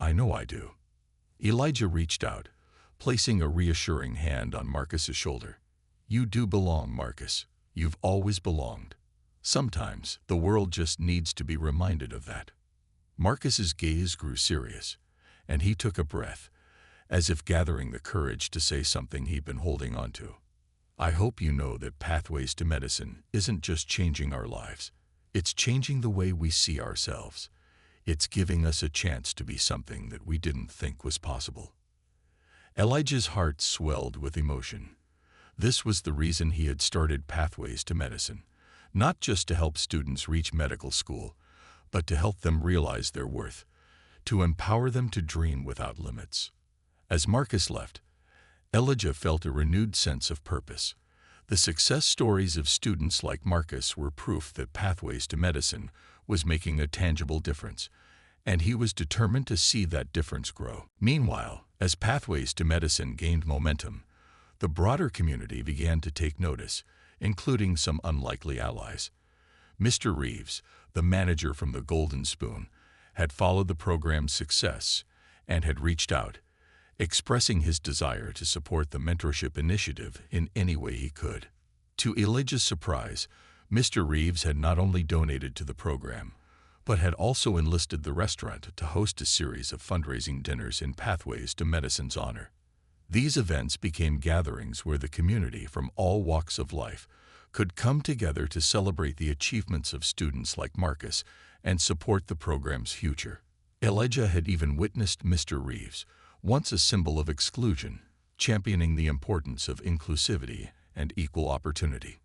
I know I do. Elijah reached out, placing a reassuring hand on Marcus's shoulder. You do belong, Marcus. You've always belonged. Sometimes the world just needs to be reminded of that. Marcus's gaze grew serious, and he took a breath, as if gathering the courage to say something he'd been holding on to. I hope you know that Pathways to Medicine isn't just changing our lives. It's changing the way we see ourselves. It's giving us a chance to be something that we didn't think was possible. Elijah's heart swelled with emotion. This was the reason he had started Pathways to Medicine, not just to help students reach medical school, but to help them realize their worth, to empower them to dream without limits. As Marcus left, Elijah felt a renewed sense of purpose. The success stories of students like Marcus were proof that Pathways to Medicine was making a tangible difference, and he was determined to see that difference grow. Meanwhile, as Pathways to Medicine gained momentum, the broader community began to take notice, including some unlikely allies. Mr. Reeves, the manager from the Golden Spoon, had followed the program's success and had reached out, expressing his desire to support the mentorship initiative in any way he could. To Elijah's surprise, Mr. Reeves had not only donated to the program, but had also enlisted the restaurant to host a series of fundraising dinners in Pathways to Medicine's honor. These events became gatherings where the community from all walks of life could come together to celebrate the achievements of students like Marcus and support the program's future. Elijah had even witnessed Mr. Reeves, once a symbol of exclusion, championing the importance of inclusivity and equal opportunity.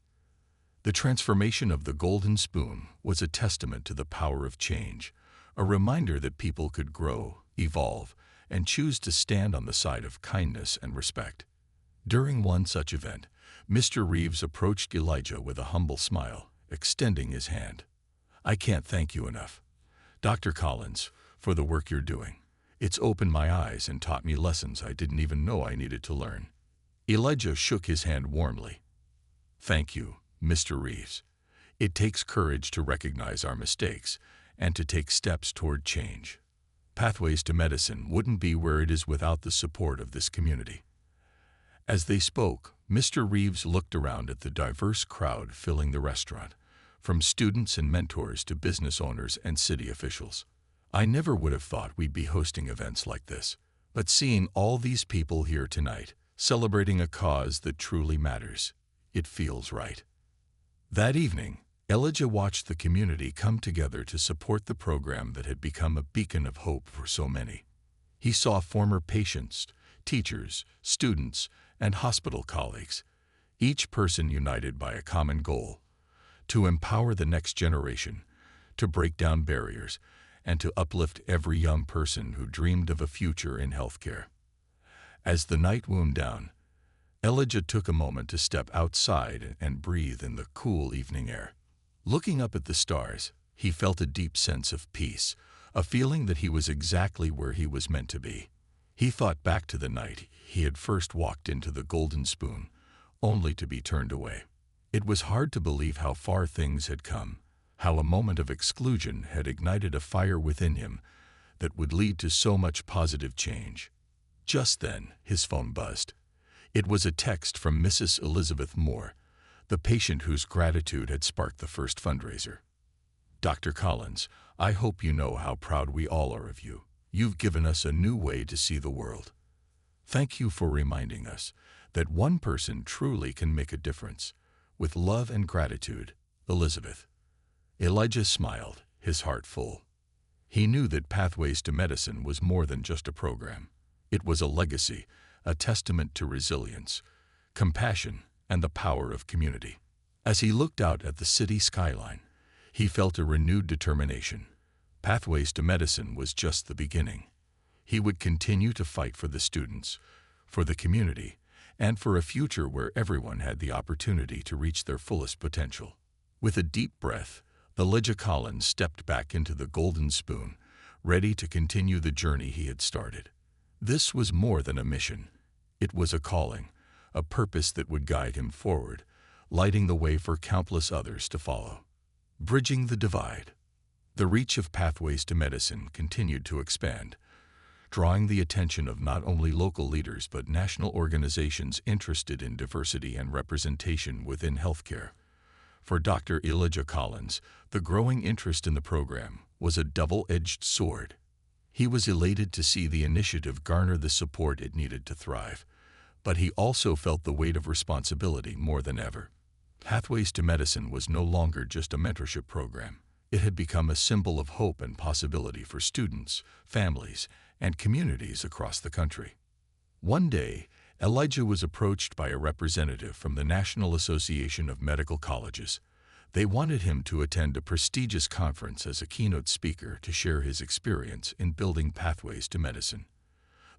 The transformation of the Golden Spoon was a testament to the power of change, a reminder that people could grow, evolve, and choose to stand on the side of kindness and respect. During one such event, Mr. Reeves approached Elijah with a humble smile, extending his hand. I can't thank you enough, Dr. Collins, for the work you're doing. It's opened my eyes and taught me lessons I didn't even know I needed to learn. Elijah shook his hand warmly. Thank you, Mr. Reeves. It takes courage to recognize our mistakes and to take steps toward change. Pathways to Medicine wouldn't be where it is without the support of this community. As they spoke, Mr. Reeves looked around at the diverse crowd filling the restaurant, from students and mentors to business owners and city officials. I never would have thought we'd be hosting events like this, but seeing all these people here tonight, celebrating a cause that truly matters, it feels right. That evening, Elijah watched the community come together to support the program that had become a beacon of hope for so many. He saw former patients, teachers, students, and hospital colleagues, each person united by a common goal: to empower the next generation, to break down barriers, and to uplift every young person who dreamed of a future in healthcare. As the night wound down, Elijah took a moment to step outside and breathe in the cool evening air. Looking up at the stars, he felt a deep sense of peace, a feeling that he was exactly where he was meant to be. He thought back to the night he had first walked into the Golden Spoon, only to be turned away. It was hard to believe how far things had come, how a moment of exclusion had ignited a fire within him that would lead to so much positive change. Just then, his phone buzzed. It was a text from Mrs. Elizabeth Moore, the patient whose gratitude had sparked the first fundraiser. Dr. Collins, I hope you know how proud we all are of you. You've given us a new way to see the world. Thank you for reminding us that one person truly can make a difference. With love and gratitude, Elizabeth. Elijah smiled, his heart full. He knew that Pathways to Medicine was more than just a program. It was a legacy, a testament to resilience, compassion, and the power of community. As he looked out at the city skyline, he felt a renewed determination. Pathways to Medicine was just the beginning. He would continue to fight for the students, for the community, and for a future where everyone had the opportunity to reach their fullest potential. With a deep breath, Elijah Collins stepped back into the golden spoon, ready to continue the journey he had started. This was more than a mission. It was a calling, a purpose that would guide him forward, lighting the way for countless others to follow. Bridging the divide. The reach of Pathways to Medicine continued to expand, drawing the attention of not only local leaders but national organizations interested in diversity and representation within healthcare. For Dr. Elijah Collins, the growing interest in the program was a double-edged sword. He was elated to see the initiative garner the support it needed to thrive, but he also felt the weight of responsibility more than ever. Pathways to Medicine was no longer just a mentorship program. It had become a symbol of hope and possibility for students, families, and communities across the country. One day, Elijah was approached by a representative from the National Association of Medical Colleges. They wanted him to attend a prestigious conference as a keynote speaker to share his experience in building Pathways to Medicine.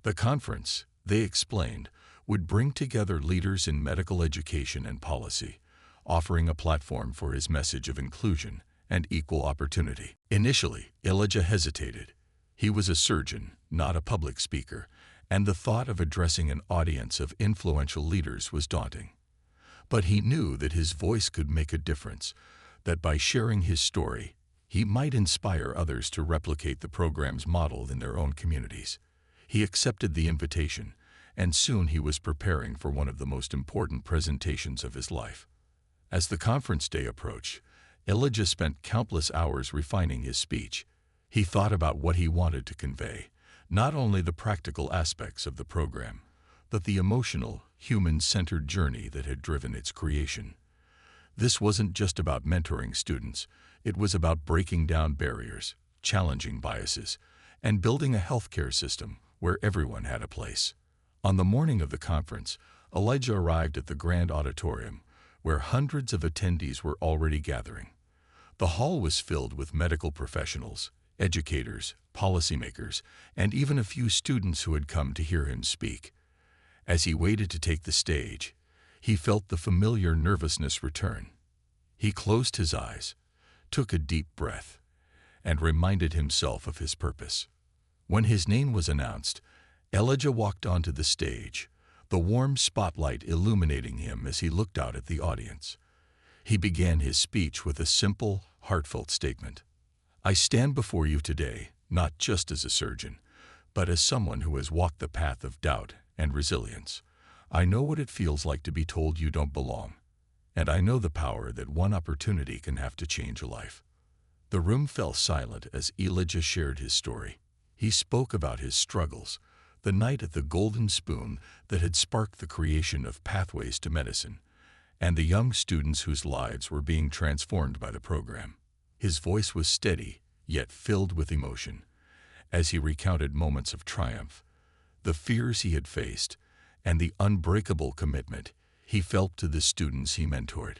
The conference, they explained, would bring together leaders in medical education and policy, offering a platform for his message of inclusion and equal opportunity. Initially, Elijah hesitated. He was a surgeon, not a public speaker, and the thought of addressing an audience of influential leaders was daunting. But he knew that his voice could make a difference, that by sharing his story, he might inspire others to replicate the program's model in their own communities. He accepted the invitation, and soon he was preparing for one of the most important presentations of his life. As the conference day approached, Elijah spent countless hours refining his speech. He thought about what he wanted to convey, not only the practical aspects of the program, but the emotional, human-centered journey that had driven its creation. This wasn't just about mentoring students. It was about breaking down barriers, challenging biases, and building a healthcare system where everyone had a place. On the morning of the conference, Elijah arrived at the grand auditorium, where hundreds of attendees were already gathering. The hall was filled with medical professionals, educators, policymakers, and even a few students who had come to hear him speak. As he waited to take the stage, he felt the familiar nervousness return. He closed his eyes, took a deep breath, and reminded himself of his purpose. When his name was announced, Elijah walked onto the stage, the warm spotlight illuminating him as he looked out at the audience. He began his speech with a simple, heartfelt statement. "I stand before you today, not just as a surgeon, but as someone who has walked the path of doubt and resilience. I know what it feels like to be told you don't belong, and I know the power that one opportunity can have to change a life." The room fell silent as Elijah shared his story. He spoke about his struggles, the night at the Golden Spoon that had sparked the creation of Pathways to Medicine, and the young students whose lives were being transformed by the program. His voice was steady, yet filled with emotion, as he recounted moments of triumph, the fears he had faced, and the unbreakable commitment he felt to the students he mentored.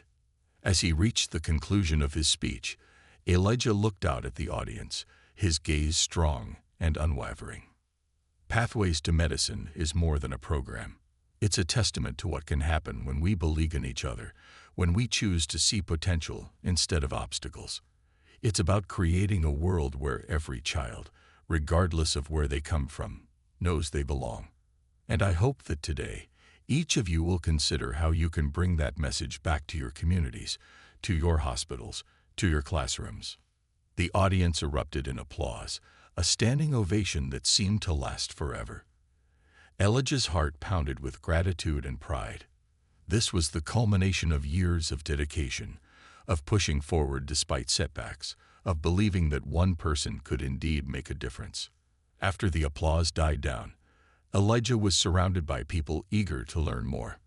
As he reached the conclusion of his speech, Elijah looked out at the audience, his gaze strong and unwavering. Pathways to Medicine is more than a program. It's a testament to what can happen when we believe in each other, when we choose to see potential instead of obstacles. It's about creating a world where every child, regardless of where they come from, knows they belong. And I hope that today, each of you will consider how you can bring that message back to your communities, to your hospitals, to your classrooms. The audience erupted in applause, a standing ovation that seemed to last forever. Elijah's heart pounded with gratitude and pride. This was the culmination of years of dedication, of pushing forward despite setbacks, of believing that one person could indeed make a difference. After the applause died down, Elijah was surrounded by people eager to learn more.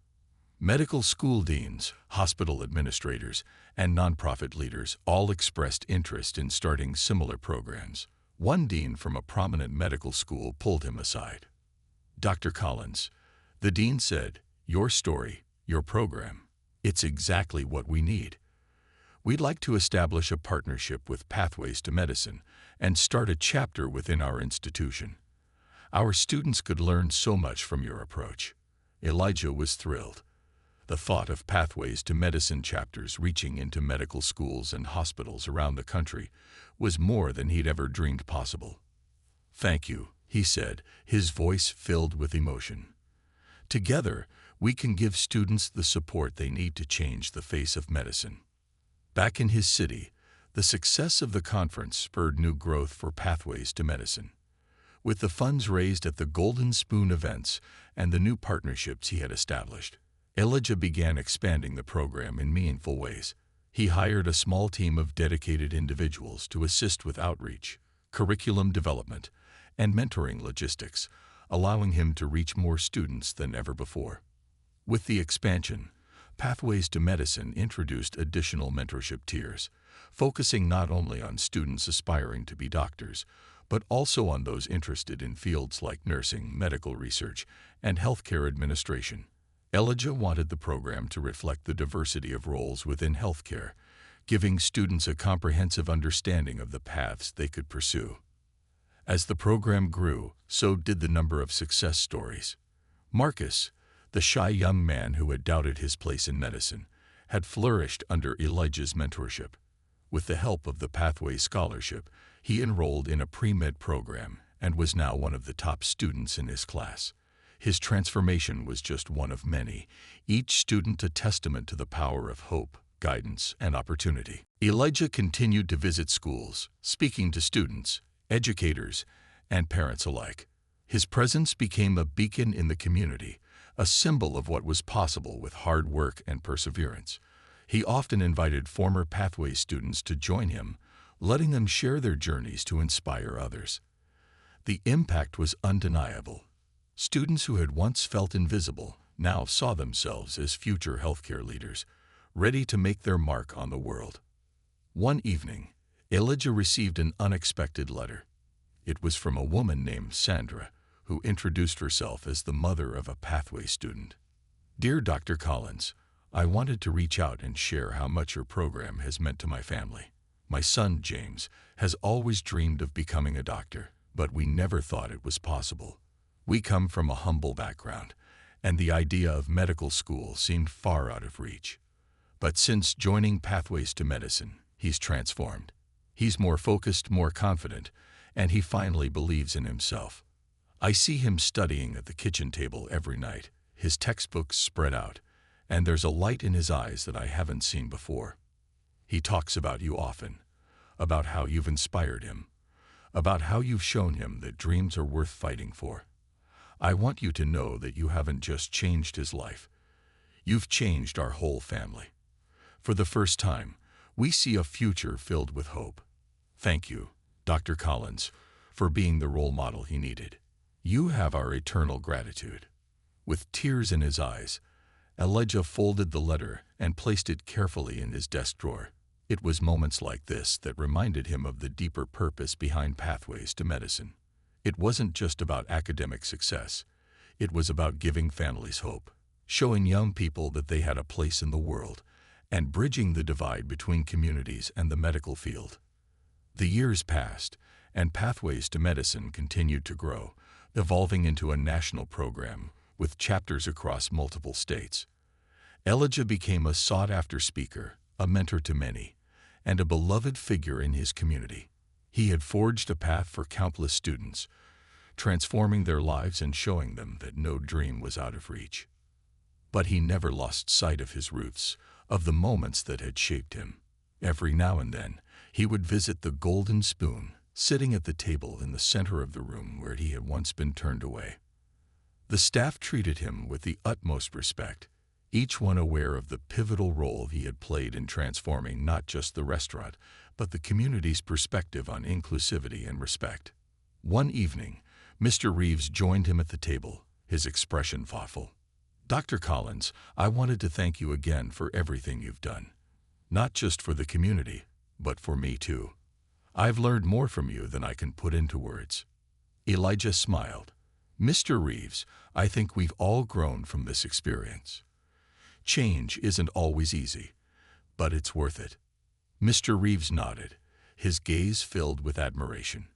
Medical school deans, hospital administrators, and nonprofit leaders all expressed interest in starting similar programs. One dean from a prominent medical school pulled him aside. "Dr. Collins," the dean said, "your story, your program, it's exactly what we need. We'd like to establish a partnership with Pathways to Medicine and start a chapter within our institution. Our students could learn so much from your approach." Elijah was thrilled. The thought of pathways to medicine chapters reaching into medical schools and hospitals around the country was more than he'd ever dreamed possible. "Thank you," he said, his voice filled with emotion. "Together, we can give students the support they need to change the face of medicine." Back in his city, the success of the conference spurred new growth for Pathways to Medicine. With the funds raised at the Golden Spoon events and the new partnerships he had established, Elijah began expanding the program in meaningful ways. He hired a small team of dedicated individuals to assist with outreach, curriculum development, and mentoring logistics, allowing him to reach more students than ever before. With the expansion, Pathways to Medicine introduced additional mentorship tiers, focusing not only on students aspiring to be doctors, but also on those interested in fields like nursing, medical research, and healthcare administration. Elijah wanted the program to reflect the diversity of roles within healthcare, giving students a comprehensive understanding of the paths they could pursue. As the program grew, so did the number of success stories. Marcus, the shy young man who had doubted his place in medicine, had flourished under Elijah's mentorship. With the help of the Pathways Scholarship, he enrolled in a pre-med program and was now one of the top students in his class. His transformation was just one of many, each student a testament to the power of hope, guidance, and opportunity. Elijah continued to visit schools, speaking to students, educators, and parents alike. His presence became a beacon in the community, a symbol of what was possible with hard work and perseverance. He often invited former Pathways students to join him, letting them share their journeys to inspire others. The impact was undeniable. Students who had once felt invisible now saw themselves as future healthcare leaders, ready to make their mark on the world. One evening, Elijah received an unexpected letter. It was from a woman named Sandra, who introduced herself as the mother of a Pathways student. "Dear Dr. Collins, I wanted to reach out and share how much your program has meant to my family. My son, James, has always dreamed of becoming a doctor, but we never thought it was possible. We come from a humble background, and the idea of medical school seemed far out of reach. But since joining Pathways to Medicine, he's transformed. He's more focused, more confident, and he finally believes in himself. I see him studying at the kitchen table every night, his textbooks spread out, and there's a light in his eyes that I haven't seen before. He talks about you often, about how you've inspired him, about how you've shown him that dreams are worth fighting for. I want you to know that you haven't just changed his life. You've changed our whole family. For the first time, we see a future filled with hope. Thank you, Dr. Collins, for being the role model he needed. You have our eternal gratitude." With tears in his eyes, Elijah folded the letter and placed it carefully in his desk drawer. It was moments like this that reminded him of the deeper purpose behind Pathways to Medicine. It wasn't just about academic success. It was about giving families hope, showing young people that they had a place in the world, and bridging the divide between communities and the medical field. The years passed, and Pathways to Medicine continued to grow, evolving into a national program with chapters across multiple states. Elijah became a sought-after speaker, a mentor to many, and a beloved figure in his community. He had forged a path for countless students, transforming their lives and showing them that no dream was out of reach. But he never lost sight of his roots, of the moments that had shaped him. Every now and then, he would visit the Golden Spoon, sitting at the table in the center of the room where he had once been turned away. The staff treated him with the utmost respect, each one aware of the pivotal role he had played in transforming not just the restaurant, but the community's perspective on inclusivity and respect. One evening, Mr. Reeves joined him at the table, his expression thoughtful. "Dr. Collins, I wanted to thank you again for everything you've done. Not just for the community, but for me too. I've learned more from you than I can put into words." Elijah smiled. "Mr. Reeves, I think we've all grown from this experience. Change isn't always easy, but it's worth it." Mr. Reeves nodded, his gaze filled with admiration.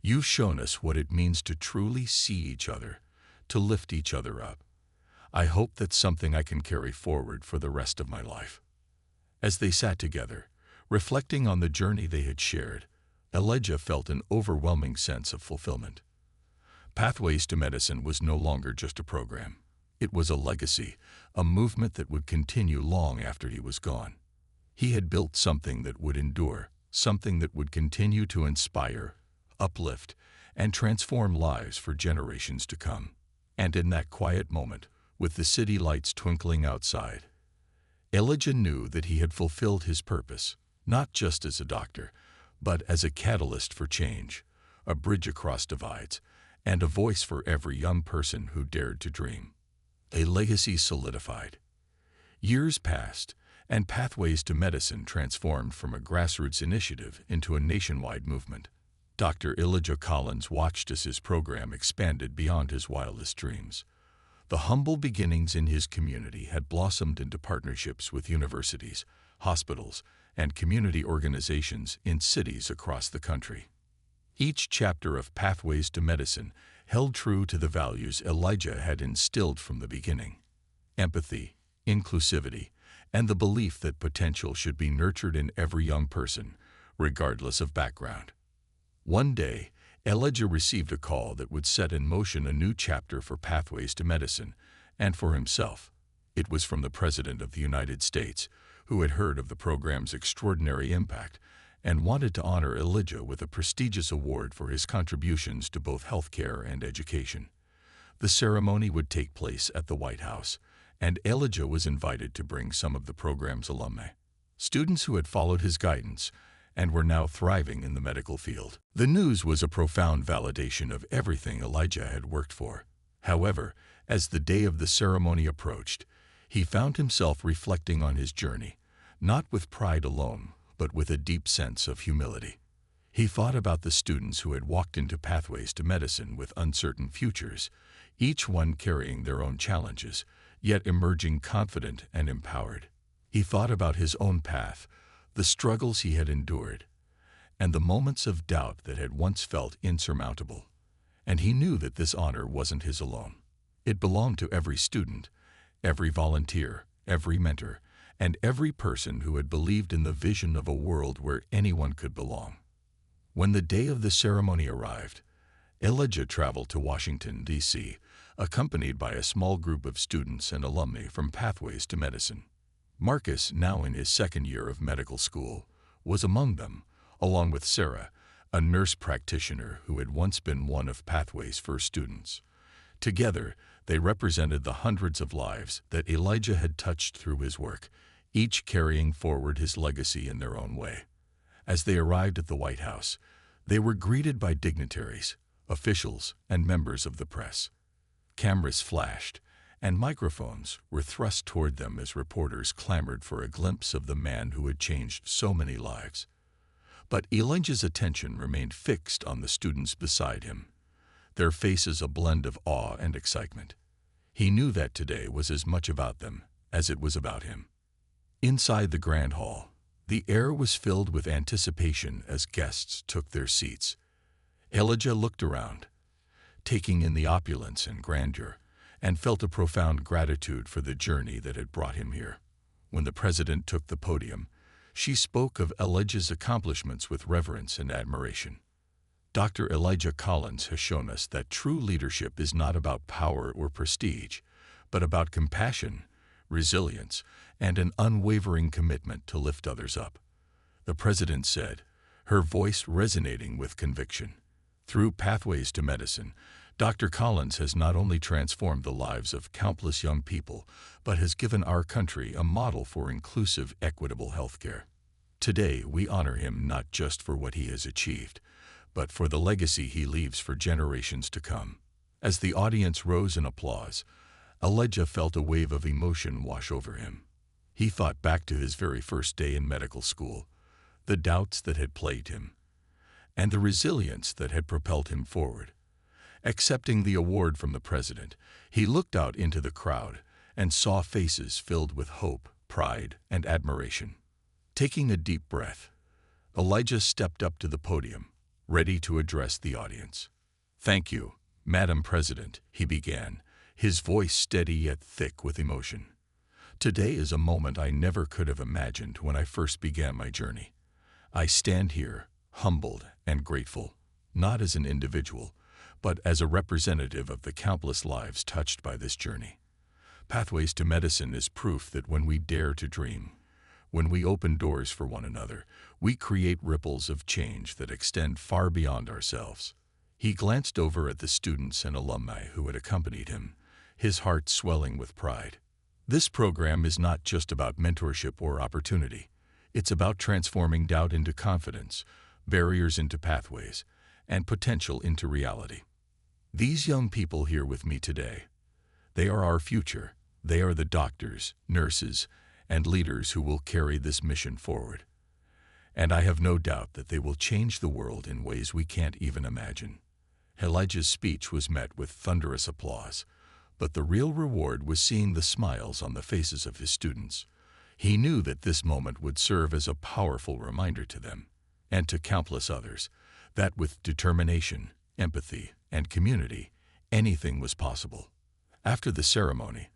You've shown us what it means to truly see each other, to lift each other up. I hope that's something I can carry forward for the rest of my life." As they sat together, reflecting on the journey they had shared, Elijah felt an overwhelming sense of fulfillment. Pathways to Medicine was no longer just a program. It was a legacy, a movement that would continue long after he was gone. He had built something that would endure, something that would continue to inspire, uplift, and transform lives for generations to come. And in that quiet moment, with the city lights twinkling outside, Elijah knew that he had fulfilled his purpose, not just as a doctor, but as a catalyst for change, a bridge across divides, and a voice for every young person who dared to dream. A legacy solidified. Years passed, and Pathways to Medicine transformed from a grassroots initiative into a nationwide movement. Dr. Elijah Collins watched as his program expanded beyond his wildest dreams. The humble beginnings in his community had blossomed into partnerships with universities, hospitals, and community organizations in cities across the country. Each chapter of Pathways to Medicine held true to the values Elijah had instilled from the beginning: empathy, inclusivity, and the belief that potential should be nurtured in every young person, regardless of background. One day, Elijah received a call that would set in motion a new chapter for Pathways to Medicine, and for himself. It was from the President of the United States, who had heard of the program's extraordinary impact and wanted to honor Elijah with a prestigious award for his contributions to both healthcare and education. The ceremony would take place at the White House, and Elijah was invited to bring some of the program's alumni, students who had followed his guidance and were now thriving in the medical field. The news was a profound validation of everything Elijah had worked for. However, as the day of the ceremony approached, he found himself reflecting on his journey, not with pride alone, but with a deep sense of humility. He thought about the students who had walked into Pathways to Medicine with uncertain futures, each one carrying their own challenges, yet emerging confident and empowered. He thought about his own path, the struggles he had endured, and the moments of doubt that had once felt insurmountable. And he knew that this honor wasn't his alone. It belonged to every student, every volunteer, every mentor, and every person who had believed in the vision of a world where anyone could belong. When the day of the ceremony arrived, Elijah traveled to Washington, D.C., accompanied by a small group of students and alumni from Pathways to Medicine. Marcus, now in his second year of medical school, was among them, along with Sarah, a nurse practitioner who had once been one of Pathways' first students. Together, they represented the hundreds of lives that Elijah had touched through his work, each carrying forward his legacy in their own way. As they arrived at the White House, they were greeted by dignitaries, officials, and members of the press. Cameras flashed, and microphones were thrust toward them as reporters clamored for a glimpse of the man who had changed so many lives. But Elijah's attention remained fixed on the students beside him, their faces a blend of awe and excitement. He knew that today was as much about them as it was about him. Inside the Grand Hall, the air was filled with anticipation as guests took their seats. Elijah looked around, taking in the opulence and grandeur, and felt a profound gratitude for the journey that had brought him here. When the president took the podium, she spoke of Elijah's accomplishments with reverence and admiration. Dr. Elijah Collins has shown us that true leadership is not about power or prestige, but about compassion, resilience, and an unwavering commitment to lift others up. The president said, her voice resonating with conviction. Through Pathways to Medicine, Dr. Collins has not only transformed the lives of countless young people, but has given our country a model for inclusive, equitable healthcare. Today, we honor him not just for what he has achieved, but for the legacy he leaves for generations to come. As the audience rose in applause, Elijah felt a wave of emotion wash over him. He thought back to his very first day in medical school, the doubts that had plagued him, and the resilience that had propelled him forward. Accepting the award from the president, he looked out into the crowd and saw faces filled with hope, pride, and admiration. Taking a deep breath, Elijah stepped up to the podium, ready to address the audience. "Thank you, Madam President," he began, his voice steady yet thick with emotion. "Today is a moment I never could have imagined when I first began my journey. I stand here, humbled and grateful, not as an individual, but as a representative of the countless lives touched by this journey. Pathways to Medicine is proof that when we dare to dream, when we open doors for one another, we create ripples of change that extend far beyond ourselves." He glanced over at the students and alumni who had accompanied him, his heart swelling with pride. This program is not just about mentorship or opportunity. It's about transforming doubt into confidence, barriers into pathways, and potential into reality. These young people here with me today, they are our future. They are the doctors, nurses, and leaders who will carry this mission forward. And I have no doubt that they will change the world in ways we can't even imagine. Elijah's speech was met with thunderous applause, but the real reward was seeing the smiles on the faces of his students. He knew that this moment would serve as a powerful reminder to them, and to countless others, that with determination, empathy, and community, anything was possible. After the ceremony,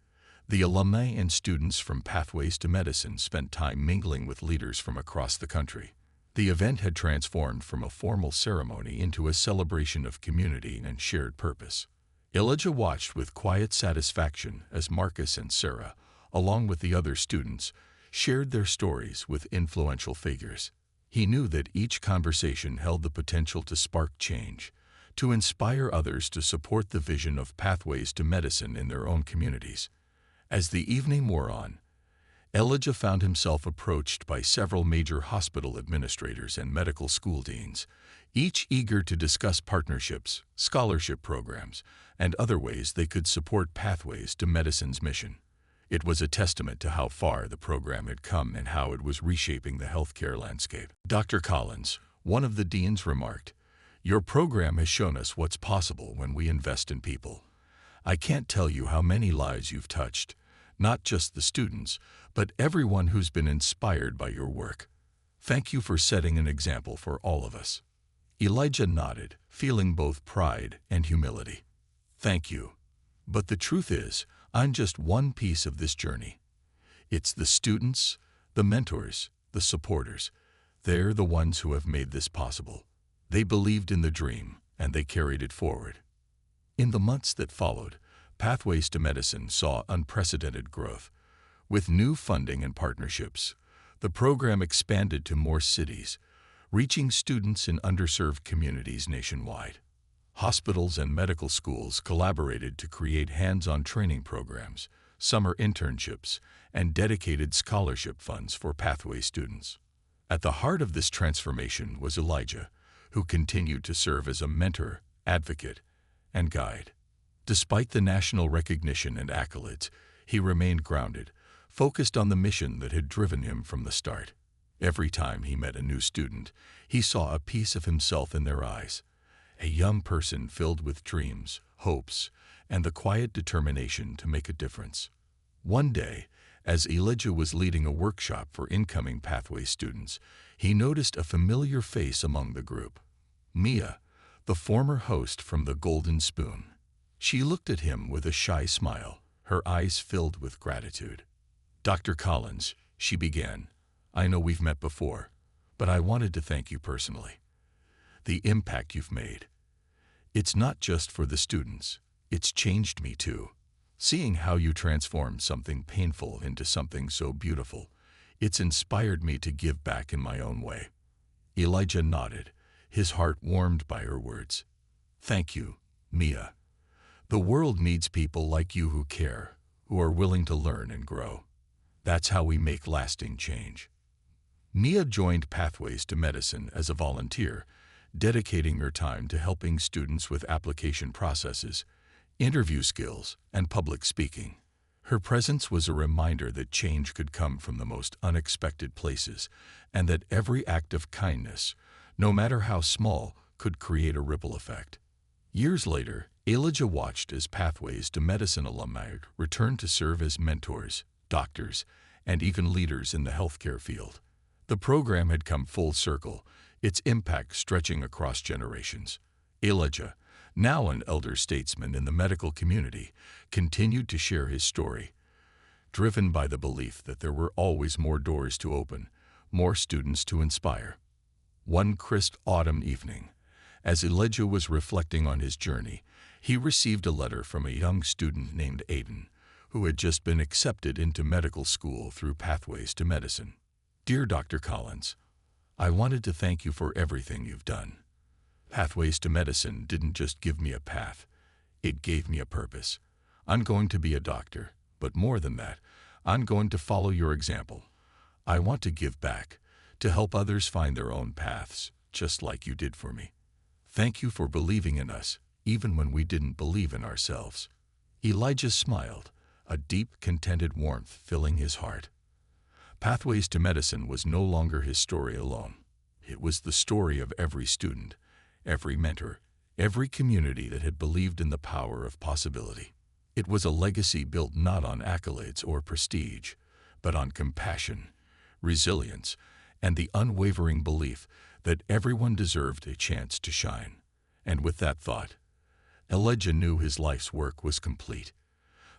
the alumni and students from Pathways to Medicine spent time mingling with leaders from across the country. The event had transformed from a formal ceremony into a celebration of community and shared purpose. Elijah watched with quiet satisfaction as Marcus and Sarah, along with the other students, shared their stories with influential figures. He knew that each conversation held the potential to spark change, to inspire others to support the vision of Pathways to Medicine in their own communities. As the evening wore on, Elijah found himself approached by several major hospital administrators and medical school deans, each eager to discuss partnerships, scholarship programs, and other ways they could support Pathways to Medicine's mission. It was a testament to how far the program had come and how it was reshaping the healthcare landscape. Dr. Collins, one of the deans, remarked, "Your program has shown us what's possible when we invest in people. I can't tell you how many lives you've touched, not just the students, but everyone who's been inspired by your work. Thank you for setting an example for all of us." Elijah nodded, feeling both pride and humility. "Thank you. But the truth is, I'm just one piece of this journey. It's the students, the mentors, the supporters. They're the ones who have made this possible. They believed in the dream, and they carried it forward." In the months that followed, Pathways to Medicine saw unprecedented growth. With new funding and partnerships, the program expanded to more cities, reaching students in underserved communities nationwide. Hospitals and medical schools collaborated to create hands-on training programs, summer internships, and dedicated scholarship funds for Pathway students. At the heart of this transformation was Elijah, who continued to serve as a mentor, advocate, and guide. Despite the national recognition and accolades, he remained grounded, focused on the mission that had driven him from the start. Every time he met a new student, he saw a piece of himself in their eyes, a young person filled with dreams, hopes, and the quiet determination to make a difference. One day, as Elijah was leading a workshop for incoming Pathway students, he noticed a familiar face among the group. Mia, the former host from the Golden Spoon. She looked at him with a shy smile, her eyes filled with gratitude. "Dr. Collins," she began, "I know we've met before, but I wanted to thank you personally. The impact you've made. It's not just for the students, it's changed me too. Seeing how you transformed something painful into something so beautiful, it's inspired me to give back in my own way." Elijah nodded, his heart warmed by her words. "Thank you, Mia. The world needs people like you who care, who are willing to learn and grow. That's how we make lasting change." Mia joined Pathways to Medicine as a volunteer, dedicating her time to helping students with application processes, interview skills, and public speaking. Her presence was a reminder that change could come from the most unexpected places, and that every act of kindness, no matter how small, could create a ripple effect. Years later, Elijah watched as Pathways to Medicine alumni returned to serve as mentors, doctors, and even leaders in the healthcare field. The program had come full circle, its impact stretching across generations. Elijah, now an elder statesman in the medical community, continued to share his story, driven by the belief that there were always more doors to open, more students to inspire. One crisp autumn evening, as Elijah was reflecting on his journey, he received a letter from a young student named Aiden, who had just been accepted into medical school through Pathways to Medicine. Dear Dr. Collins, I wanted to thank you for everything you've done. Pathways to Medicine didn't just give me a path, it gave me a purpose. I'm going to be a doctor, but more than that, I'm going to follow your example. I want to give back, to help others find their own paths, just like you did for me. Thank you for believing in us, even when we didn't believe in ourselves. Elijah smiled, a deep, contented warmth filling his heart. Pathways to Medicine was no longer his story alone. It was the story of every student, every mentor, every community that had believed in the power of possibility. It was a legacy built not on accolades or prestige, but on compassion, resilience, and the unwavering belief that everyone deserved a chance to shine. And with that thought, Elijah knew his life's work was complete.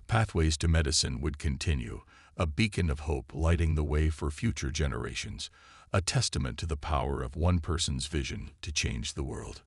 Pathways to Medicine would continue, a beacon of hope lighting the way for future generations, a testament to the power of one person's vision to change the world.